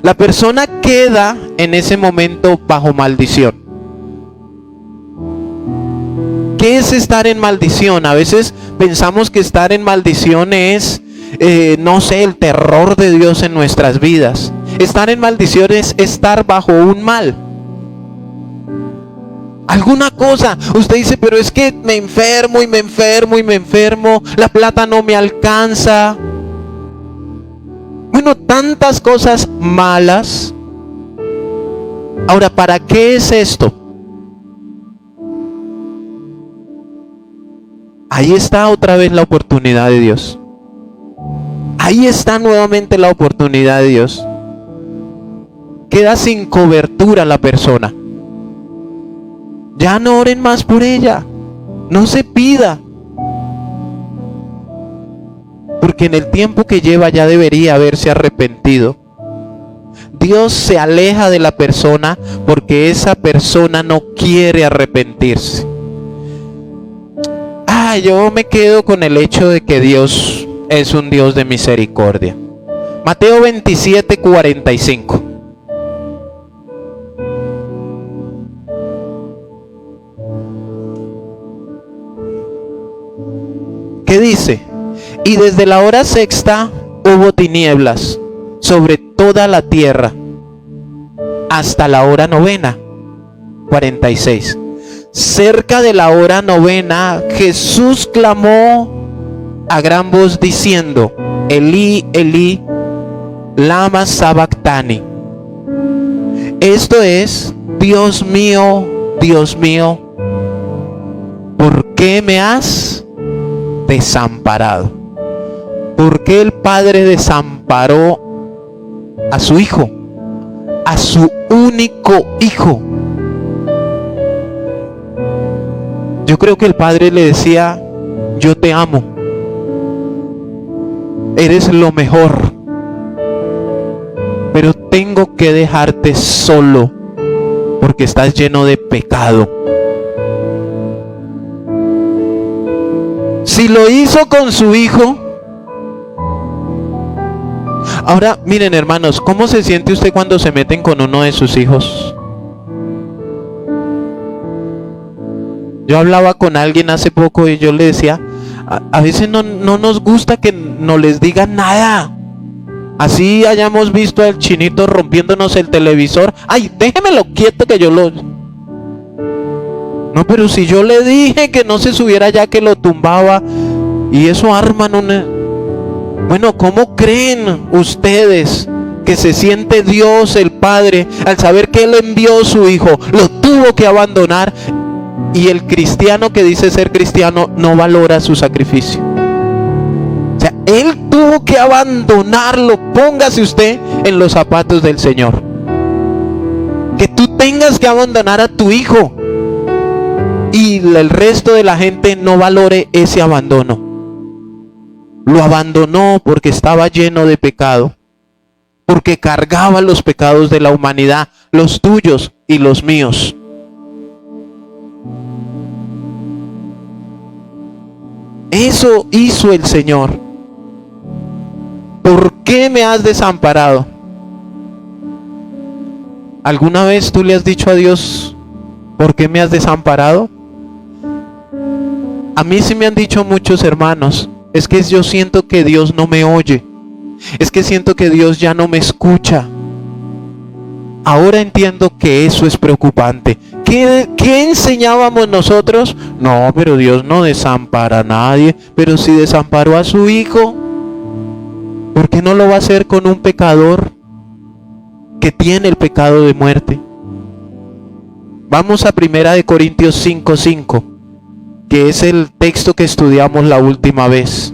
La persona queda en ese momento bajo maldición. ¿Qué es estar en maldición? A veces pensamos que estar en maldición es, no sé, el terror de Dios en nuestras vidas. Estar en maldición es estar bajo un mal. Alguna cosa, usted dice, pero es que me enfermo, la plata no me alcanza. Bueno, tantas cosas malas. Ahora, ¿para qué es esto? Ahí está otra vez la oportunidad de Dios. Ahí está nuevamente la oportunidad de Dios. Queda sin cobertura la persona. Ya no oren más por ella. No se pida. Porque en el tiempo que lleva ya debería haberse arrepentido. Dios se aleja de la persona porque esa persona no quiere arrepentirse. Yo me quedo con el hecho de que Dios es un Dios de misericordia. Mateo 27:45. ¿Qué dice? Y desde la hora sexta hubo tinieblas sobre toda la tierra hasta la hora novena. 46. Cerca de la hora novena, Jesús clamó a gran voz diciendo, Elí, Elí, lama sabactani. Esto es, Dios mío, ¿por qué me has desamparado? ¿Por qué el Padre desamparó a su Hijo? A su único Hijo. Yo creo que el Padre le decía, yo te amo, eres lo mejor, pero tengo que dejarte solo porque estás lleno de pecado. Si lo hizo con su hijo, ahora miren, hermanos, ¿cómo se siente usted cuando se meten con uno de sus hijos? Yo hablaba con alguien hace poco y yo le decía, a veces no nos gusta que no les digan nada. Así hayamos visto al chinito rompiéndonos el televisor. Ay, déjemelo quieto que yo lo... No, pero si yo le dije que no se subiera ya que lo tumbaba. Y eso arman una... Bueno, ¿cómo creen ustedes que se siente Dios el Padre al saber que Él envió a su hijo? Lo tuvo que abandonar. Y el cristiano que dice ser cristiano no valora su sacrificio. O sea, Él tuvo que abandonarlo. Póngase usted en los zapatos del Señor. Que tú tengas que abandonar a tu hijo y el resto de la gente no valore ese abandono. Lo abandonó porque estaba lleno de pecado, porque cargaba los pecados de la humanidad, los tuyos y los míos. Eso hizo el Señor. ¿Por qué me has desamparado? ¿Alguna vez tú le has dicho a Dios, ¿por qué me has desamparado? A mí sí me han dicho muchos hermanos, es que yo siento que Dios no me oye, es que siento que Dios ya no me escucha. Ahora entiendo que eso es preocupante. ¿Qué enseñábamos nosotros? No, pero Dios no desampara a nadie. Pero si desamparó a su hijo, ¿por qué no lo va a hacer con un pecador que tiene el pecado de muerte? Vamos a 1 Corintios 5:5, que es el texto que estudiamos la última vez.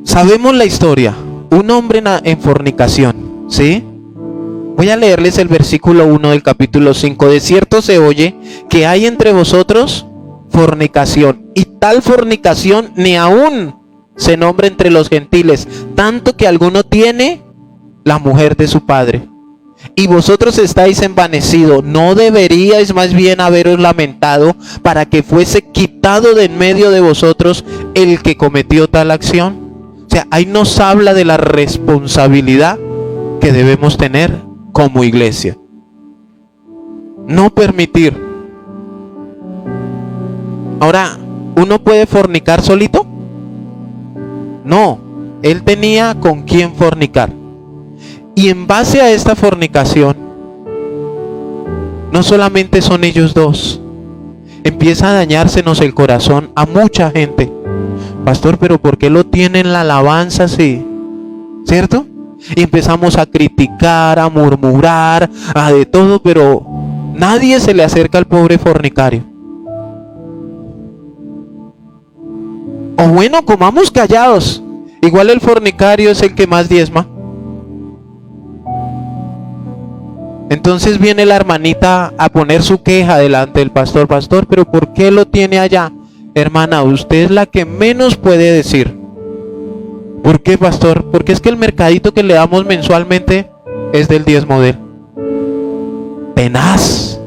Sabemos la historia. Un hombre en fornicación, ¿sí? Voy a leerles el versículo 1 del capítulo 5. De cierto se oye que hay entre vosotros fornicación, y tal fornicación ni aún se nombra entre los gentiles, tanto que alguno tiene la mujer de su padre. Y vosotros estáis envanecidos. ¿No deberíais más bien haberos lamentado para que fuese quitado de en medio de vosotros el que cometió tal acción? O sea, ahí nos habla de la responsabilidad que debemos tener como iglesia. No permitir. Ahora, ¿uno puede fornicar solito? No, él tenía con quién fornicar. Y en base a esta fornicación, no solamente son ellos dos, empieza a dañársenos el corazón a mucha gente. Pastor, pero ¿por qué lo tienen la alabanza así? ¿Cierto? Y empezamos a criticar, a murmurar, a de todo, pero nadie se le acerca al pobre fornicario. O bueno, comamos callados. Igual el fornicario es el que más diezma. Entonces viene la hermanita a poner su queja delante del pastor. Pastor, pero ¿por qué lo tiene allá? Hermana, usted es la que menos puede decir. ¿Por qué, pastor? Porque es que el mercadito que le damos mensualmente es del diezmo de él. Tenaz.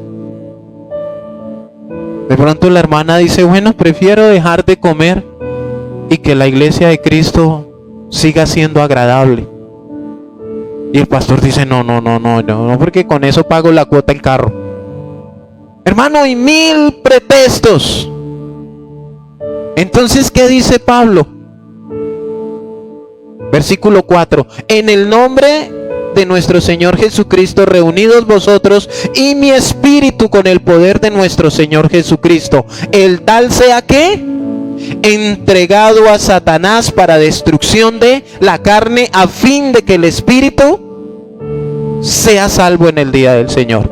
De pronto la hermana dice, bueno, prefiero dejar de comer y que la iglesia de Cristo siga siendo agradable. Y el pastor dice, no, porque con eso pago la cuota del carro. Hermano, y 1000 pretextos. Entonces, ¿qué dice Pablo? Versículo 4. En el nombre de nuestro Señor Jesucristo, reunidos vosotros y mi espíritu con el poder de nuestro Señor Jesucristo, el tal sea que entregado a Satanás para destrucción de la carne, a fin de que el espíritu sea salvo en el día del Señor.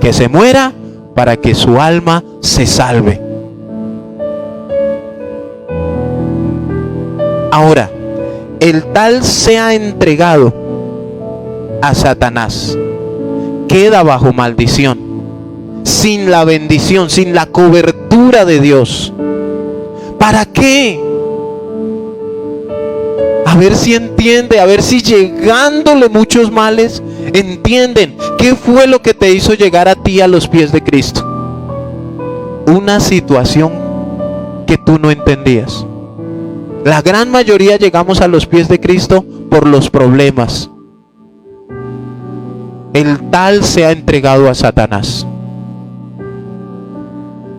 Que se muera para que su alma se salve. Ahora, el tal sea entregado a Satanás, queda bajo maldición, sin la bendición, sin la cobertura de Dios. ¿Para qué? A ver si entiende, a ver si llegándole muchos males, entienden qué fue lo que te hizo llegar a ti a los pies de Cristo. Una situación que tú no entendías. La gran mayoría llegamos a los pies de Cristo por los problemas. El tal se ha entregado a Satanás.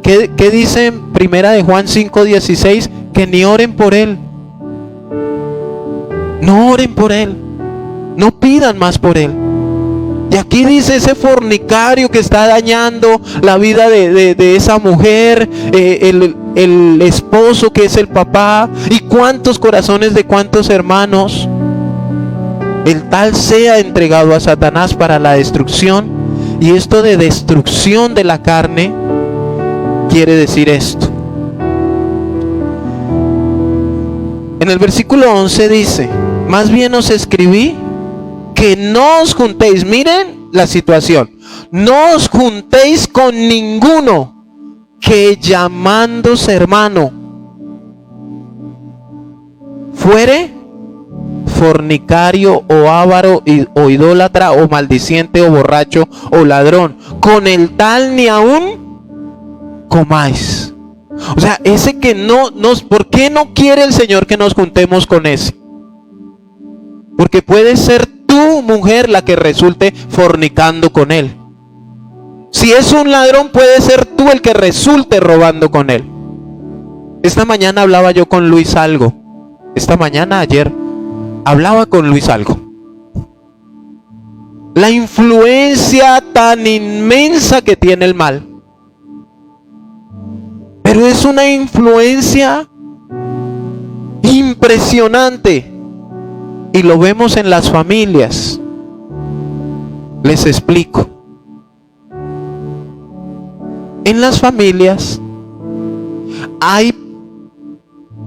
¿Qué dice en primera de Juan 5:16? Que ni oren por él. No oren por él. No pidan más por él. Y aquí dice ese fornicario que está dañando la vida de esa mujer, el esposo que es el papá, y cuántos corazones de cuántos hermanos. El tal sea entregado a Satanás para la destrucción. Y esto de destrucción de la carne quiere decir esto. En el versículo 11 dice: más bien os escribí que no os juntéis. Miren la situación. No os juntéis con ninguno que llamándose hermano fuere fornicario o avaro o idólatra o maldiciente o borracho o ladrón. Con el tal ni aún comáis. O sea, ese que ¿por qué no quiere el Señor que nos juntemos con ese? Porque puede ser tu mujer la que resulte fornicando con él. Si es un ladrón, puede ser tú el que resulte robando con él. Esta mañana hablaba yo con Luis Algo. Ayer hablaba con Luis Algo. La influencia tan inmensa que tiene el mal. Pero es una influencia impresionante. Y lo vemos en las familias. Les explico. En las familias hay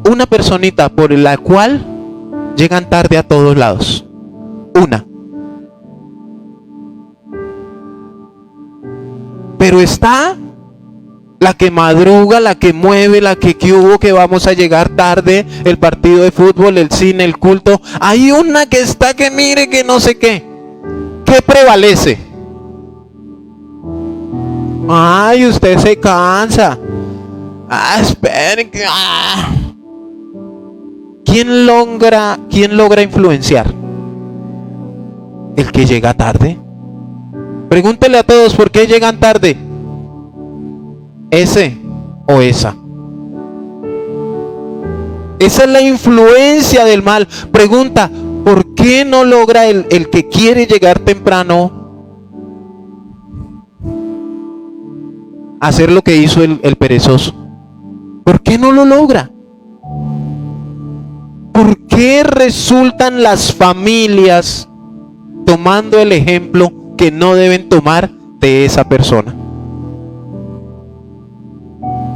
una personita por la cual llegan tarde a todos lados. Una. Pero está la que madruga, la que mueve, la que hubo, que vamos a llegar tarde, el partido de fútbol, el cine, el culto. Hay una que está que mire que no sé qué. ¿Qué prevalece? Ay, usted se cansa. Esperen que... ¿Quién logra influenciar? El que llega tarde. Pregúntele a todos por qué llegan tarde. ¿Ese o esa? Esa es la influencia del mal. Pregunta, ¿por qué no logra el que quiere llegar temprano hacer lo que hizo el perezoso? ¿Por qué no lo logra? ¿Por qué resultan las familias tomando el ejemplo que no deben tomar de esa persona?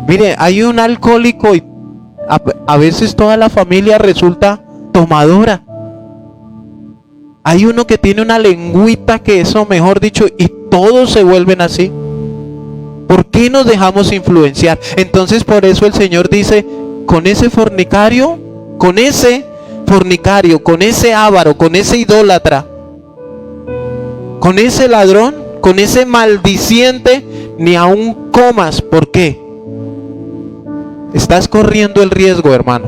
Mire, hay un alcohólico y a veces toda la familia resulta tomadora. Hay uno que tiene una lengüita que eso, mejor dicho, y todos se vuelven así. ¿Por qué nos dejamos influenciar? Entonces por eso el Señor dice, con ese fornicario, con ese avaro, con ese idólatra, con ese ladrón, con ese maldiciente, ni aún comas. ¿Por qué? Estás corriendo el riesgo, hermano,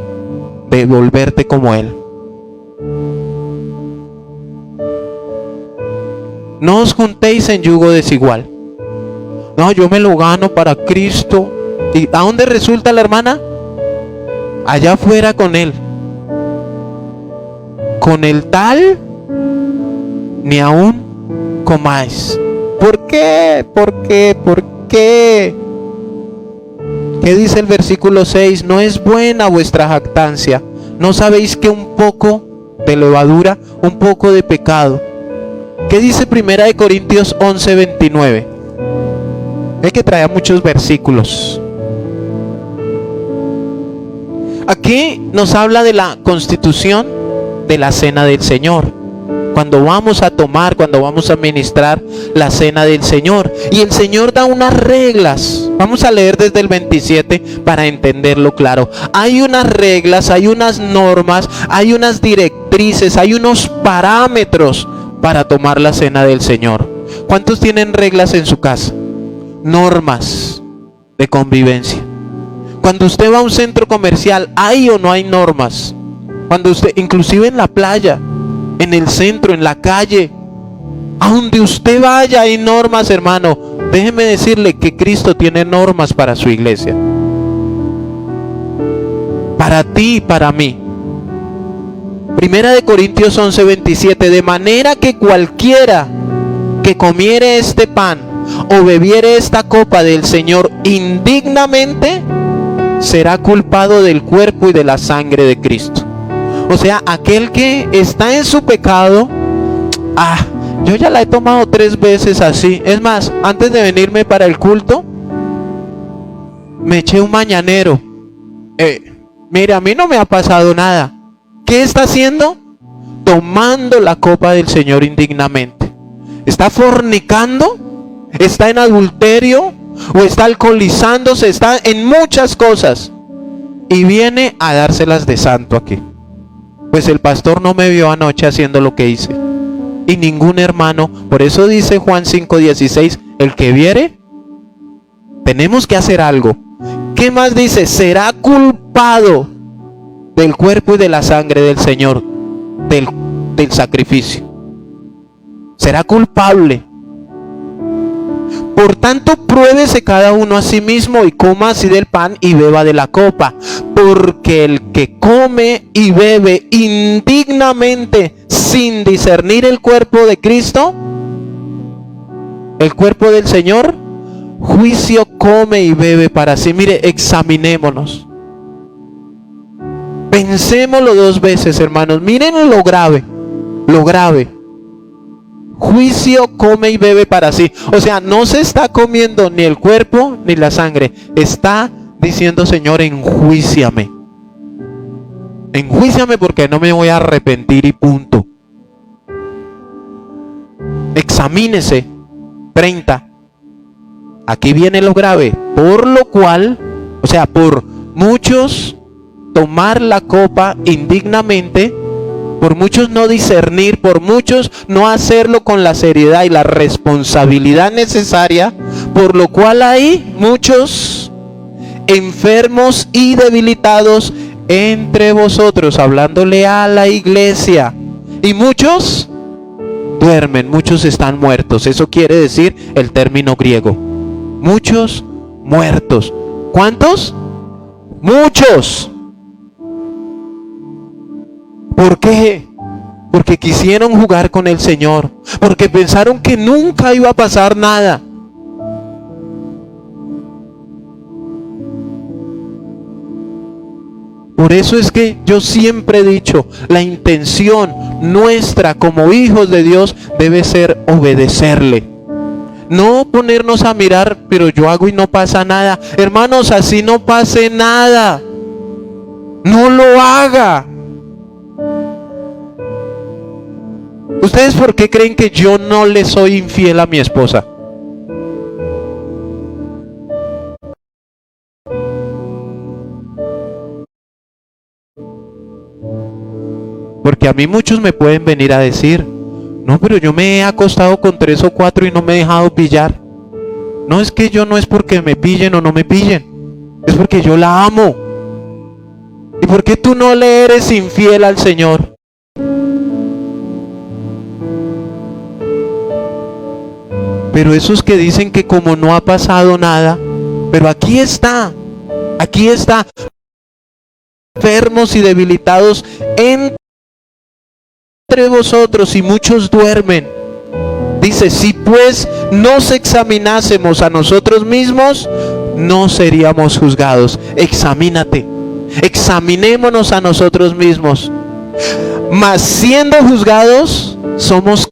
de volverte como él. No os juntéis en yugo desigual. No, yo me lo gano para Cristo. ¿Y a dónde resulta la hermana? Allá afuera con él. Con el tal, ni aún comáis. ¿Por qué? ¿Por qué? ¿Por qué? ¿Qué dice el versículo 6? No es buena vuestra jactancia. ¿No sabéis que un poco de levadura, un poco de pecado? ¿Qué dice primera de Corintios 11:29? Es que trae muchos versículos. Aquí nos habla de la constitución de la cena del Señor. cuando vamos a tomar, cuando vamos a ministrar la cena del Señor. Y el Señor da unas reglas. Vamos a leer desde el 27 para entenderlo claro. Hay unas reglas, hay unas normas, hay unas directrices, hay unos parámetros para tomar la cena del Señor. ¿Cuántos tienen reglas en su casa? Normas de convivencia. Cuando usted va a un centro comercial, ¿hay o no hay normas? Cuando usted, inclusive en la playa, en el centro, en la calle, a donde usted vaya hay normas, hermano. Déjeme decirle que Cristo tiene normas para su iglesia, para ti y para mí. Primera de Corintios 11:27, de manera que cualquiera que comiere este pan o bebiere esta copa del Señor indignamente, será culpado del cuerpo y de la sangre de Cristo. O sea, aquel que está en su pecado, yo ya la he tomado 3 veces así. Es más, antes de venirme para el culto, me eché un mañanero. Mire, a mí no me ha pasado nada. ¿Qué está haciendo? Tomando la copa del Señor indignamente. ¿Está fornicando? ¿Está en adulterio? ¿O está alcoholizándose? Está en muchas cosas. Y viene a dárselas de santo aquí. Pues el pastor no me vio anoche haciendo lo que hice. Y ningún hermano. Por eso dice Juan 5:16, el que viere, tenemos que hacer algo. ¿Qué más dice? Será culpado del cuerpo y de la sangre del Señor, del sacrificio. Será culpable. Por tanto, pruébese cada uno a sí mismo y coma así del pan y beba de la copa. Porque el que come y bebe indignamente sin discernir el cuerpo de Cristo, el cuerpo del Señor, juicio come y bebe para sí. Mire, examinémonos. Pensémoslo 2 veces, hermanos. Miren lo grave, lo grave. Juicio come y bebe para sí. O sea, no se está comiendo ni el cuerpo ni la sangre. Está diciendo, Señor, enjuíciame. Enjuíciame porque no me voy a arrepentir y punto. Examínese. 30. Aquí viene lo grave. Por lo cual, o sea, por muchos tomar la copa indignamente, por muchos no discernir, por muchos no hacerlo con la seriedad y la responsabilidad necesaria, por lo cual hay muchos enfermos y debilitados entre vosotros, hablándole a la iglesia, y muchos duermen, muchos están muertos. Eso quiere decir el término griego, muchos muertos. ¿Cuántos? Muchos. ¿Por qué? Porque quisieron jugar con el Señor, porque pensaron que nunca iba a pasar nada. Por eso es que yo siempre he dicho, la intención nuestra como hijos de Dios debe ser obedecerle. No ponernos a mirar, pero yo hago y no pasa nada. Hermanos, así no pase nada. No lo haga. ¿Ustedes por qué creen que yo no le soy infiel a mi esposa? Porque a mí muchos me pueden venir a decir, no, pero yo me he acostado con 3 o 4 y no me he dejado pillar. No, es que yo no es porque me pillen o no me pillen, es porque yo la amo. ¿Y por qué tú no le eres infiel al Señor? Pero esos que dicen que como no ha pasado nada, pero aquí está, enfermos y debilitados entre vosotros y muchos duermen. Dice, si pues nos examinásemos a nosotros mismos, no seríamos juzgados. Examínate, examinémonos a nosotros mismos. Mas siendo juzgados, somos...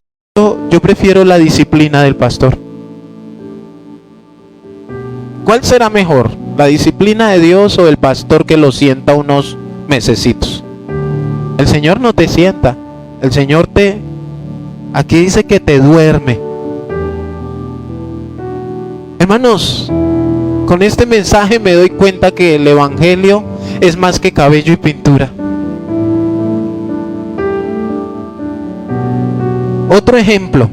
Yo prefiero la disciplina del pastor. ¿Cuál será mejor? ¿La disciplina de Dios o el pastor que lo sienta unos mesecitos? El Señor no te sienta. El Señor te Aquí dice que te duerme. Hermanos, con este mensaje me doy cuenta que el evangelio es más que cabello y pintura. Otro ejemplo,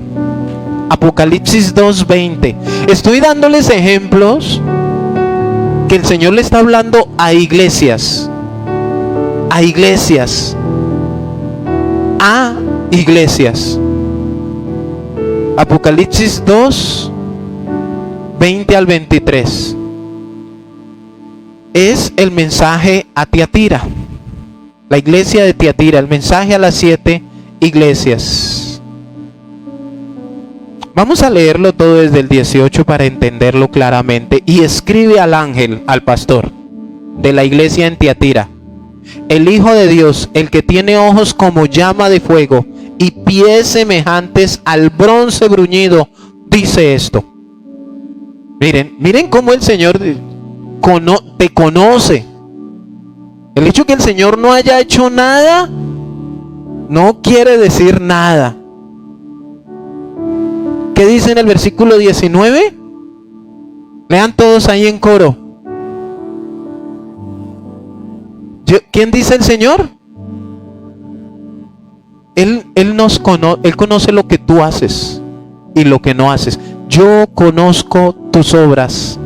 Apocalipsis 2:20. Estoy dándoles ejemplos que el Señor le está hablando a iglesias. A iglesias. A iglesias. Apocalipsis 2:20 al 23. Es el mensaje a Tiatira, la iglesia de Tiatira, el mensaje a las 7 iglesias. Vamos a leerlo todo desde el 18 para entenderlo claramente. Y escribe al ángel, al pastor de la iglesia en Tiatira: el Hijo de Dios, el que tiene ojos como llama de fuego y pies semejantes al bronce bruñido, dice esto. Miren cómo el Señor te conoce. El hecho que el Señor no haya hecho nada no quiere decir nada. ¿Qué dice en el versículo 19? Lean todos ahí en coro. ¿Quién dice el Señor? Él conoce lo que tú haces y lo que no haces. Yo conozco tus obras,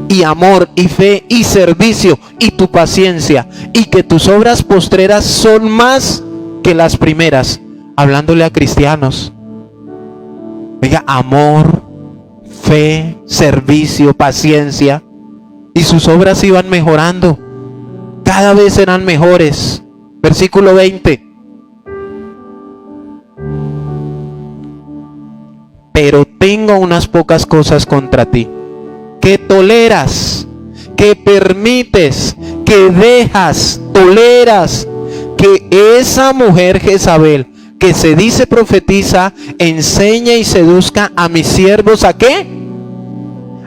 y amor, y fe, y servicio, y tu paciencia, y que tus obras postreras son más que las primeras. Hablándole a cristianos. Oiga, amor, fe, servicio, paciencia. Y sus obras iban mejorando. Cada vez eran mejores. Versículo 20. Pero tengo unas pocas cosas contra ti, que toleras, que permites, que dejas, toleras, que esa mujer Jezabel, que se dice profetiza, enseña y seduzca a mis siervos ¿a qué?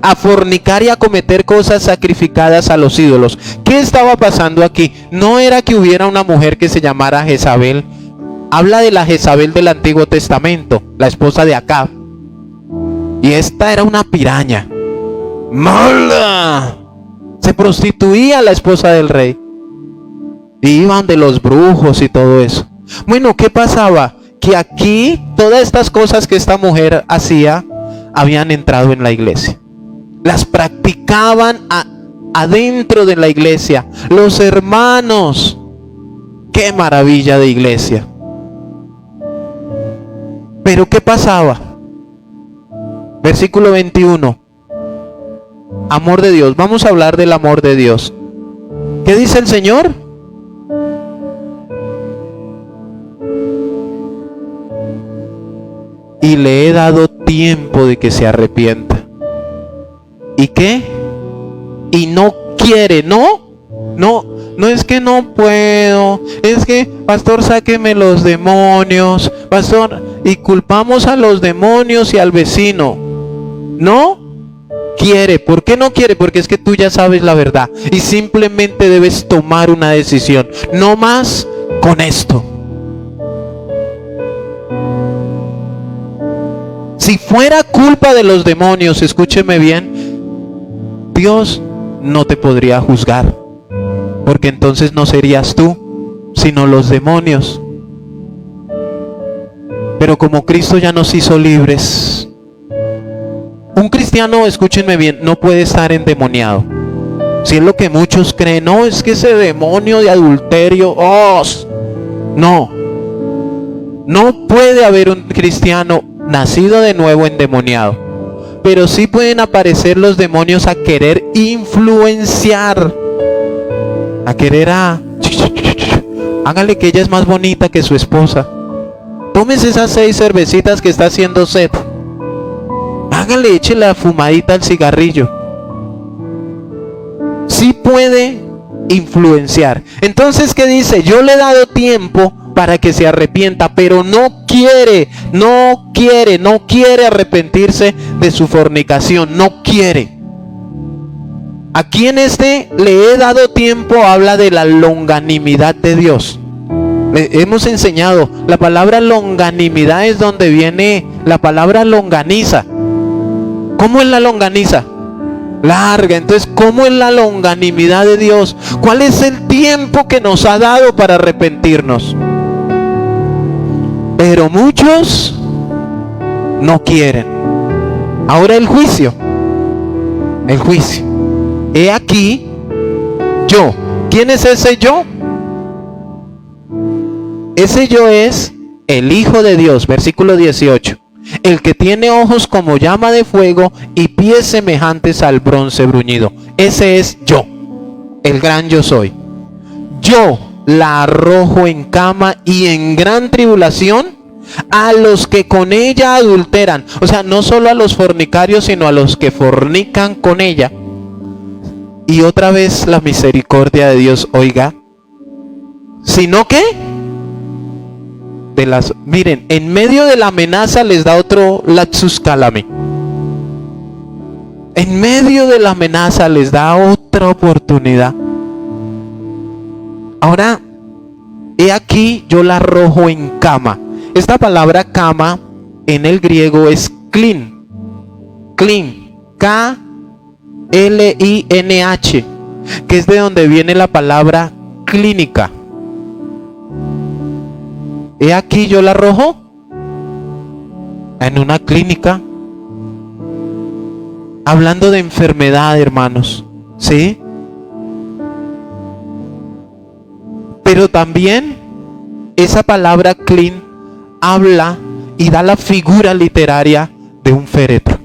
A fornicar y a cometer cosas sacrificadas a los ídolos. ¿Qué estaba pasando aquí? No era que hubiera una mujer que se llamara Jezabel. Habla de la Jezabel del Antiguo Testamento, la esposa de Acab. Y esta era una piraña mala. Se prostituía la esposa del rey. Iban de los brujos y todo eso. Bueno, ¿qué pasaba? Que aquí todas estas cosas que esta mujer hacía habían entrado en la iglesia. Las practicaban adentro de la iglesia. Los hermanos. ¡Qué maravilla de iglesia! Pero ¿qué pasaba? Versículo 21. Amor de Dios. Vamos a hablar del amor de Dios. ¿Qué dice el Señor? Y le he dado tiempo de que se arrepienta. ¿Y qué? Y no quiere, no es que no puedo, es que, pastor, sáqueme los demonios, pastor, y culpamos a los demonios y al vecino. No quiere. ¿Por qué no quiere? Porque es que tú ya sabes la verdad y simplemente debes tomar una decisión. No más con esto. Si fuera culpa de los demonios, escúcheme bien, Dios no te podría juzgar, porque entonces no serías tú, sino los demonios. Pero como Cristo ya nos hizo libres, un cristiano, escúchenme bien, no puede estar endemoniado. Si es lo que muchos creen, no, es que ese demonio de adulterio, no puede haber un cristiano nacido de nuevo endemoniado. Pero sí pueden aparecer los demonios a querer influenciar, a querer hágale que ella es más bonita que su esposa, tómese esas 6 cervecitas que está haciendo sed, hágale, eche la fumadita al cigarrillo. Sí puede influenciar. Entonces, ¿qué dice? Yo le he dado tiempo para que se arrepienta, pero no quiere arrepentirse de su fornicación, no quiere. Aquí en le he dado tiempo habla de la longanimidad de Dios. Hemos enseñado, la palabra longanimidad es donde viene la palabra longaniza. ¿Cómo es la longaniza? Larga. Entonces, ¿cómo es la longanimidad de Dios? ¿Cuál es el tiempo que nos ha dado para arrepentirnos? Pero muchos no quieren. Ahora el juicio. El juicio. He aquí yo. ¿Quién es ese yo? Ese yo es el Hijo de Dios, versículo 18. El que tiene ojos como llama de fuego y pies semejantes al bronce bruñido. Ese es yo, el gran yo soy. Yo la arrojo en cama y en gran tribulación a los que con ella adulteran. O sea, no solo a los fornicarios, sino a los que fornican con ella. Y otra vez la misericordia de Dios, oiga. ¿Sino qué? Miren, en medio de la amenaza les da otro lapsus calami. En medio de la amenaza les da otra oportunidad. Ahora, he aquí yo la arrojo en cama. Esta palabra cama en el griego es klin. Klin. K-L-I-N-H. Que es de donde viene la palabra clínica. He aquí yo la arrojo en una clínica. Hablando de enfermedad, hermanos, ¿sí? Pero también esa palabra clean habla y da la figura literaria de un féretro.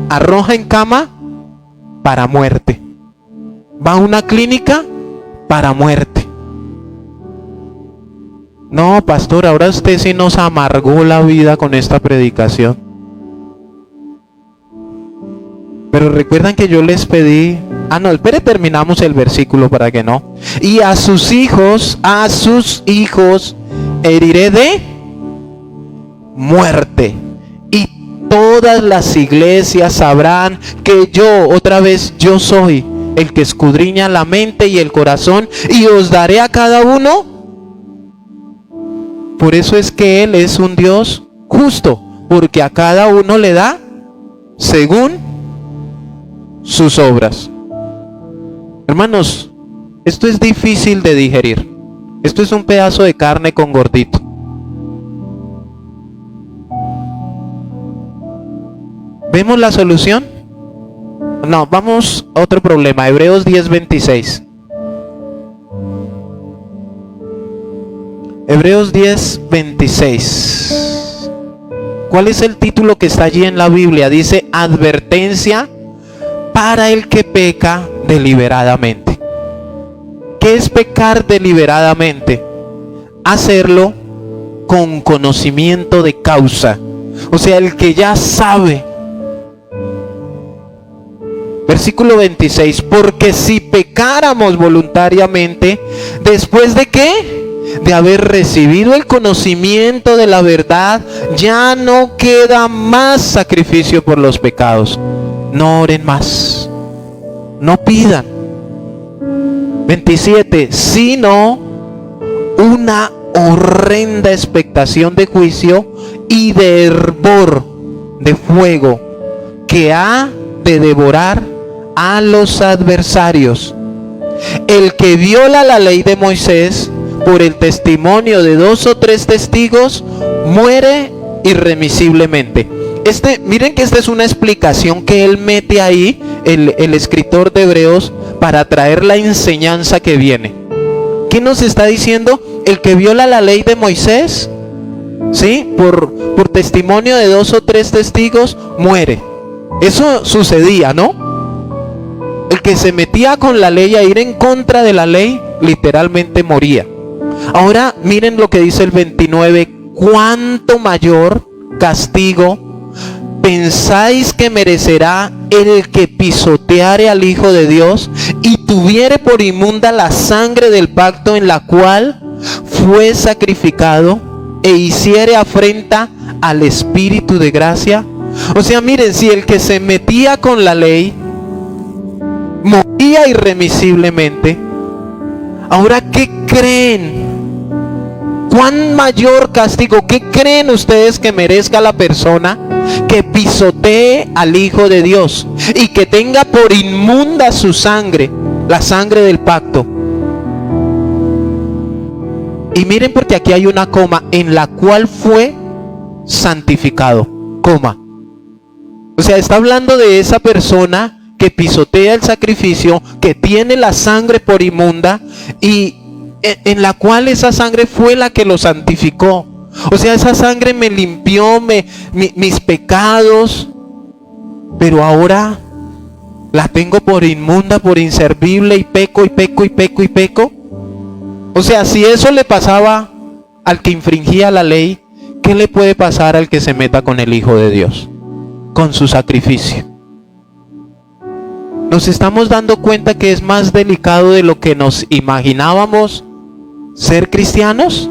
Arroja en cama para muerte. Va a una clínica para muerte. No, pastor, ahora usted sí nos amargó la vida con esta predicación. Pero recuerdan que yo les pedí... terminamos el versículo para que no. Y a sus hijos heriré de muerte. Y todas las iglesias sabrán que yo, otra vez, yo soy el que escudriña la mente y el corazón, y os daré a cada uno. Por eso es que Él es un Dios justo, porque a cada uno le da según sus obras. Hermanos, esto es difícil de digerir. Esto es un pedazo de carne con gordito. ¿Vemos la solución? No, vamos a otro problema. Hebreos 10:26. Hebreos 10:26. ¿Cuál es el título que está allí en la Biblia? Dice advertencia para el que peca deliberadamente. ¿Qué es pecar deliberadamente? Hacerlo con conocimiento de causa. O sea, el que ya sabe. Versículo 26. Porque si pecáramos voluntariamente, ¿después de qué? De haber recibido el conocimiento de la verdad, ya no queda más sacrificio por los pecados. No oren más, no pidan. 27, sino una horrenda expectación de juicio y de hervor de fuego que ha de devorar a los adversarios. El que viola la ley de Moisés por el testimonio de 2 o 3 testigos muere irremisiblemente. Miren que esta es una explicación que él mete ahí, el escritor de Hebreos, para traer la enseñanza que viene. ¿Qué nos está diciendo? El que viola la ley de Moisés, ¿sí? Por testimonio de 2 o 3 testigos muere. Eso sucedía, ¿no? El que se metía con la ley a ir en contra de la ley, literalmente moría. Ahora miren lo que dice el 29. ¿Cuánto mayor castigo pensáis que merecerá el que pisoteare al Hijo de Dios y tuviere por inmunda la sangre del pacto en la cual fue sacrificado e hiciere afrenta al Espíritu de gracia? O sea, miren, si el que se metía con la ley moría irremisiblemente, Ahora, ¿qué creen? ¿Cuán mayor castigo? ¿Qué creen ustedes que merezca la persona que pisotee al Hijo de Dios y que tenga por inmunda su sangre, la sangre del pacto? Y miren, porque aquí hay una coma, en la cual fue santificado, coma. O sea, está hablando de esa persona que pisotea el sacrificio, que tiene la sangre por inmunda y en la cual esa sangre fue la que lo santificó. O sea, esa sangre me limpió mis pecados, pero ahora la tengo por inmunda, por inservible, y peco, y peco, y peco, y peco. O sea, si eso le pasaba al que infringía la ley, ¿qué le puede pasar al que se meta con el Hijo de Dios? Con su sacrificio. ¿Nos estamos dando cuenta que es más delicado de lo que nos imaginábamos ser cristianos?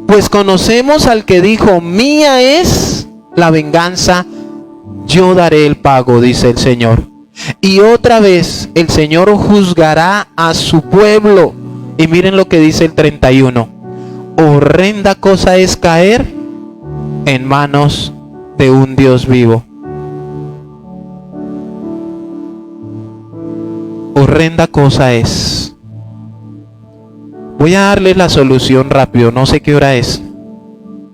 Pues conocemos al que dijo: mía es la venganza, yo daré el pago, dice el Señor. Y otra vez el Señor juzgará a su pueblo. Y miren lo que dice el 31. Horrenda cosa es caer en manos de un Dios vivo. Horrenda cosa es. Voy a darles la solución rápido, no sé qué hora es.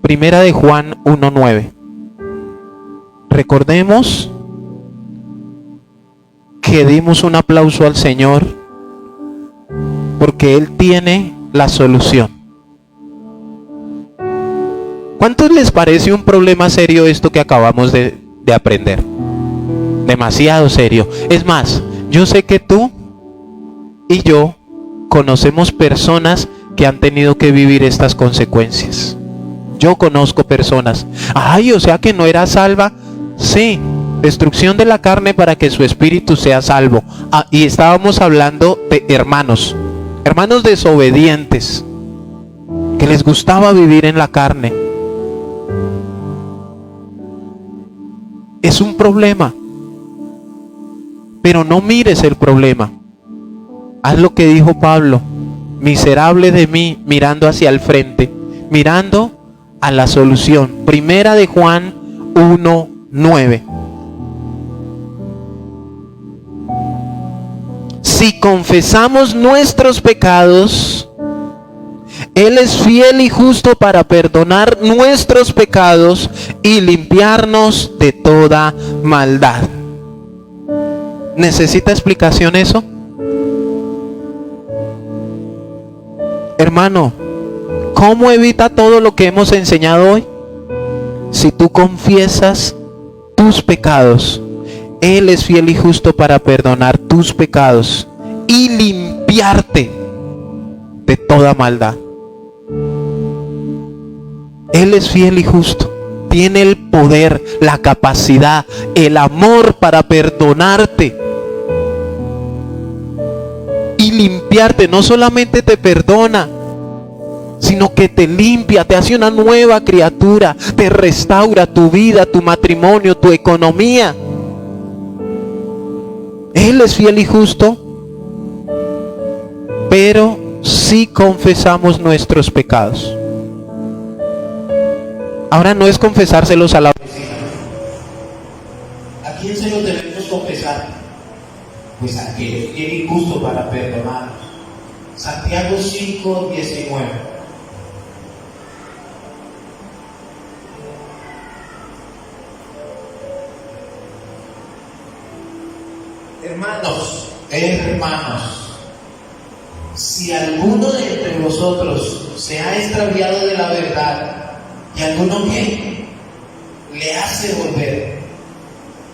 Primera de Juan 1:9. Recordemos que dimos un aplauso al Señor porque Él tiene la solución. ¿Cuántos les parece un problema serio esto que acabamos de aprender? Demasiado serio. Es más, yo sé que tú y yo conocemos personas que han tenido que vivir estas consecuencias. Yo conozco personas. Ay, o sea que no era salva. Sí, destrucción de la carne para que su espíritu sea salvo. Y estábamos hablando de hermanos desobedientes, que les gustaba vivir en la carne. Es un problema, pero no mires el problema. Haz lo que dijo Pablo: miserable de mí, mirando hacia el frente, mirando a la solución. Primera de Juan 1:9. Si confesamos nuestros pecados, Él es fiel y justo para perdonar nuestros pecados y limpiarnos de toda maldad. ¿Necesita explicación eso? Hermano, ¿cómo evita todo lo que hemos enseñado hoy? Si tú confiesas tus pecados, Él es fiel y justo para perdonar tus pecados y limpiarte de toda maldad. Él es fiel y justo. Tiene el poder, la capacidad, el amor para perdonarte y limpiarte. No solamente te perdona, sino que te limpia, te hace una nueva criatura, te restaura tu vida, tu matrimonio, tu economía. Él es fiel y justo, pero si confesamos nuestros pecados. Ahora no es confesárselos a la vecina. ¿A quién se los debemos confesar? Pues a quien es fiel y justo para perdonarnos. Santiago 5:19. Hermanos, si alguno de entre vosotros se ha extraviado de la verdad y alguno que le hace volver,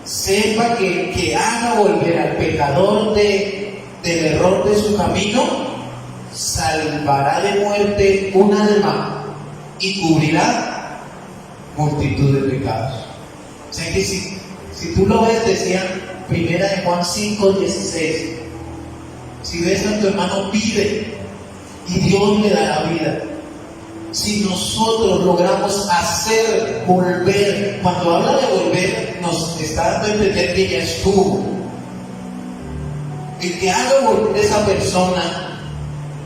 sepa que el que haga volver al pecador del error de su camino, salvará de muerte un alma y cubrirá multitud de pecados. O sea que si tú lo ves, decía Primera de Juan 5:16, si ves a tu hermano, pide y Dios le dará vida. Si nosotros logramos hacer volver, cuando habla de volver, nos está dando a entender que ya estuvo. El que haga volver a esa persona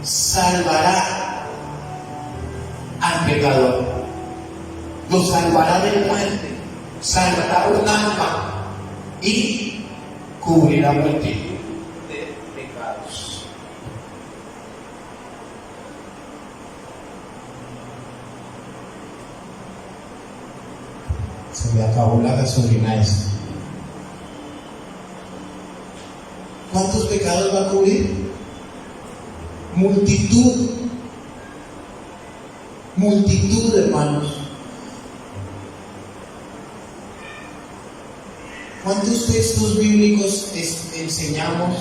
salvará al pecador, lo salvará de muerte, salvará un alma y cubrirá multitud de pecados. Se me acabó la gasolina esa. ¿Cuántos pecados va a cubrir? Multitud. Multitud, hermanos. ¿Cuántos textos bíblicos enseñamos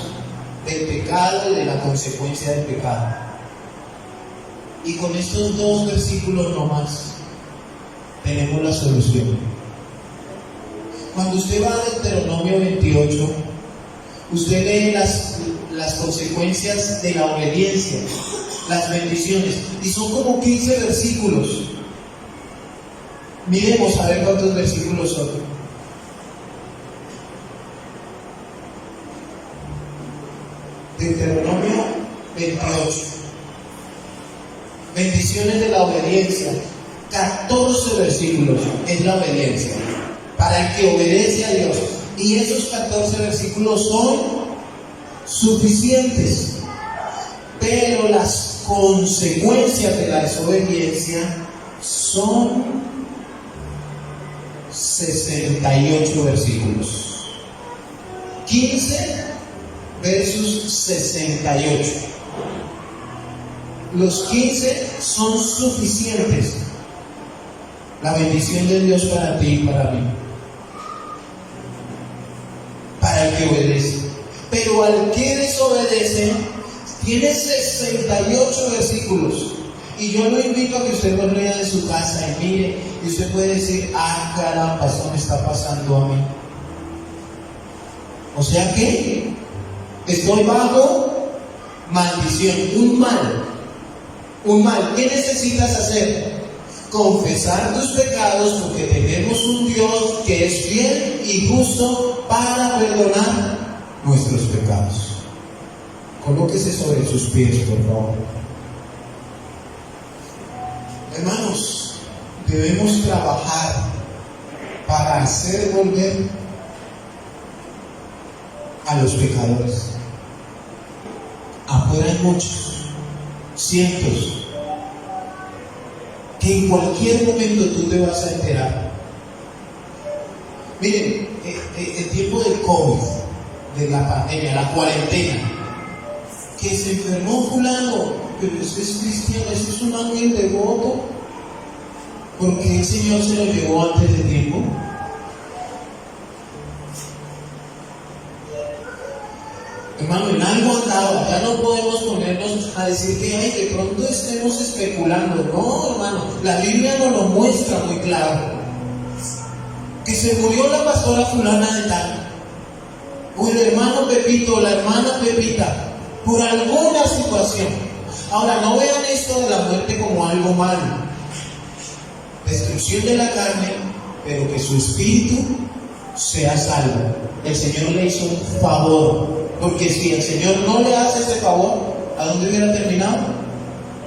del pecado y de la consecuencia del pecado? Y con estos 2 versículos nomás tenemos la solución. Cuando usted va a Deuteronomio 28, usted lee las consecuencias de la obediencia, las bendiciones, y son como 15 versículos. Miremos a ver cuántos versículos son. Deuteronomio 28. Bendiciones de la obediencia. 14 versículos es la obediencia para el que obedece a Dios. Y esos 14 versículos son suficientes. Pero las consecuencias de la desobediencia son 68 versículos. 15 versus 68. Los 15 son suficientes. La bendición de Dios para ti y para mí, para el que obedece. Pero al que desobedece, tiene 68 versículos. Y yo lo invito a que usted los lea en su casa y mire, y usted puede decir: ah, caramba, esto me está pasando a mí. O sea que estoy bajo maldición, un mal. Un mal. ¿Qué necesitas hacer? Confesar tus pecados, porque tenemos un Dios que es fiel y justo para perdonar nuestros pecados. Colóquese sobre sus pies, por favor. Hermanos, debemos trabajar para hacer volver a los pecadores. Afuera hay muchos, cientos, que en cualquier momento tú te vas a enterar. Miren, el tiempo del COVID, de la pandemia, la cuarentena, que se enfermó fulano, pero ese es cristiano, ese es un ángel devoto, porque el Señor se lo llevó antes de tiempo. Hermano, en algo andaba. Ya no podemos ponernos a decir que ay, de pronto estemos especulando. No, hermano, la Biblia nos lo muestra muy claro. Que se murió la pastora fulana de tal, o el hermano Pepito, o la hermana Pepita, por alguna situación. Ahora, no vean esto de la muerte como algo malo. Destrucción de la carne, pero que su espíritu sea salvo. El Señor le hizo un favor. Porque si el Señor no le hace ese favor, ¿a dónde hubiera terminado?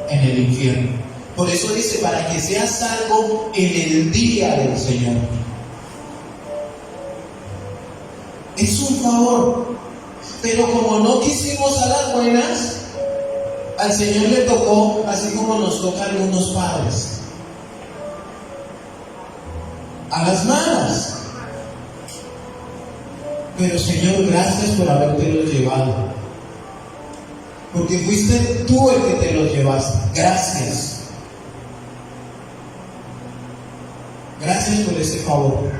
En el infierno. Por eso dice: para que sea salvo en el día del Señor. Es un favor. Pero como no quisimos a las buenas, al Señor le tocó, así como nos toca a algunos padres, a las malas. Pero Señor, gracias por habértelo llevado, porque fuiste tú el que te lo llevaste. Gracias. Gracias por ese favor.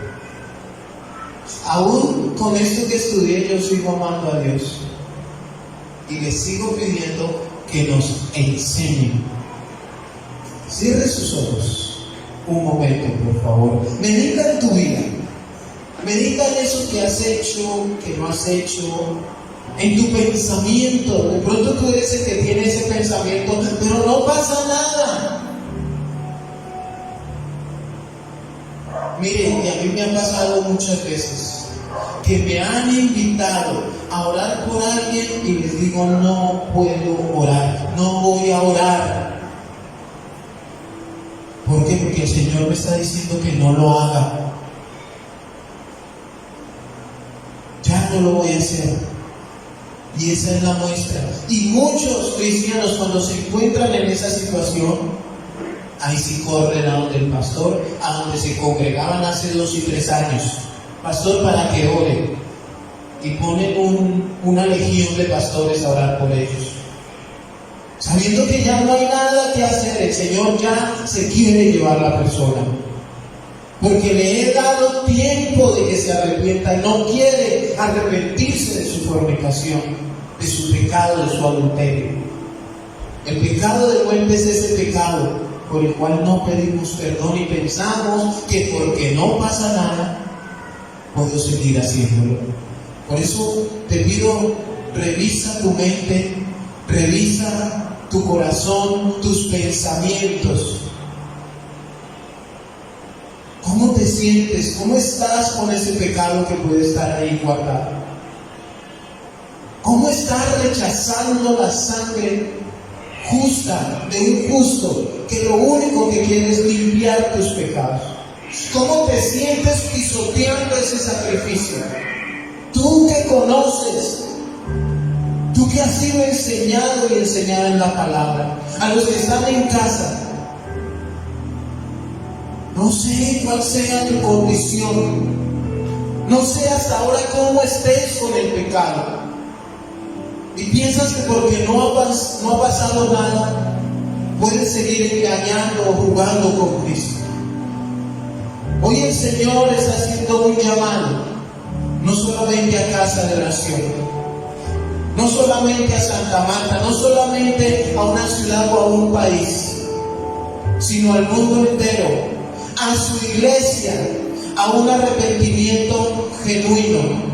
Aún con esto que estudié, yo sigo amando a Dios y le sigo pidiendo que nos enseñe. Cierre sus ojos un momento, por favor. Medita en tu vida. Medita en eso que has hecho, que no has hecho, en tu pensamiento. De pronto tú eres el que tiene ese pensamiento, pero no pasa nada. Miren, y a mí me ha pasado muchas veces. que me han invitado a orar por alguien y les digo, no puedo orar, no voy a orar. ¿Por qué? Porque el Señor me está diciendo que no lo haga. Ya no lo voy a hacer. Y esa es la muestra. Y muchos cristianos, cuando se encuentran en esa situación, ahí sí corren a donde el pastor, a donde se congregaban hace 2 y 3 años. Pastor, para que ore. Y ponen una legión de pastores a orar por ellos. Sabiendo que ya no hay nada que hacer, el Señor ya se quiere llevar a la persona. Porque le he dado tiempo de que se arrepienta y no quiere arrepentirse de su fornicación, de su pecado, de su adulterio. El pecado de muerte es ese pecado por el cual no pedimos perdón y pensamos que porque no pasa nada, puedo seguir haciéndolo. Por eso te pido, revisa tu mente, revisa tu corazón, tus pensamientos. ¿Cómo te sientes? ¿Cómo estás con ese pecado que puede estar ahí guardado? ¿Cómo estás rechazando la sangre justa de un justo que lo único que quiere es limpiar tus pecados? ¿Cómo te sientes pisoteando ese sacrificio? Tú que conoces, tú que has sido enseñado y enseñada en la palabra, a los que están en casa, no sé cuál sea tu condición, no sé hasta ahora cómo estés con el pecado, y piensas que porque no ha pasado nada, puedes seguir engañando o jugando con Cristo. Hoy el Señor está haciendo un llamado, no solamente a Casa de Oración, no solamente a Santa Marta, no solamente a una ciudad o a un país, sino al mundo entero, a su iglesia, a un arrepentimiento genuino,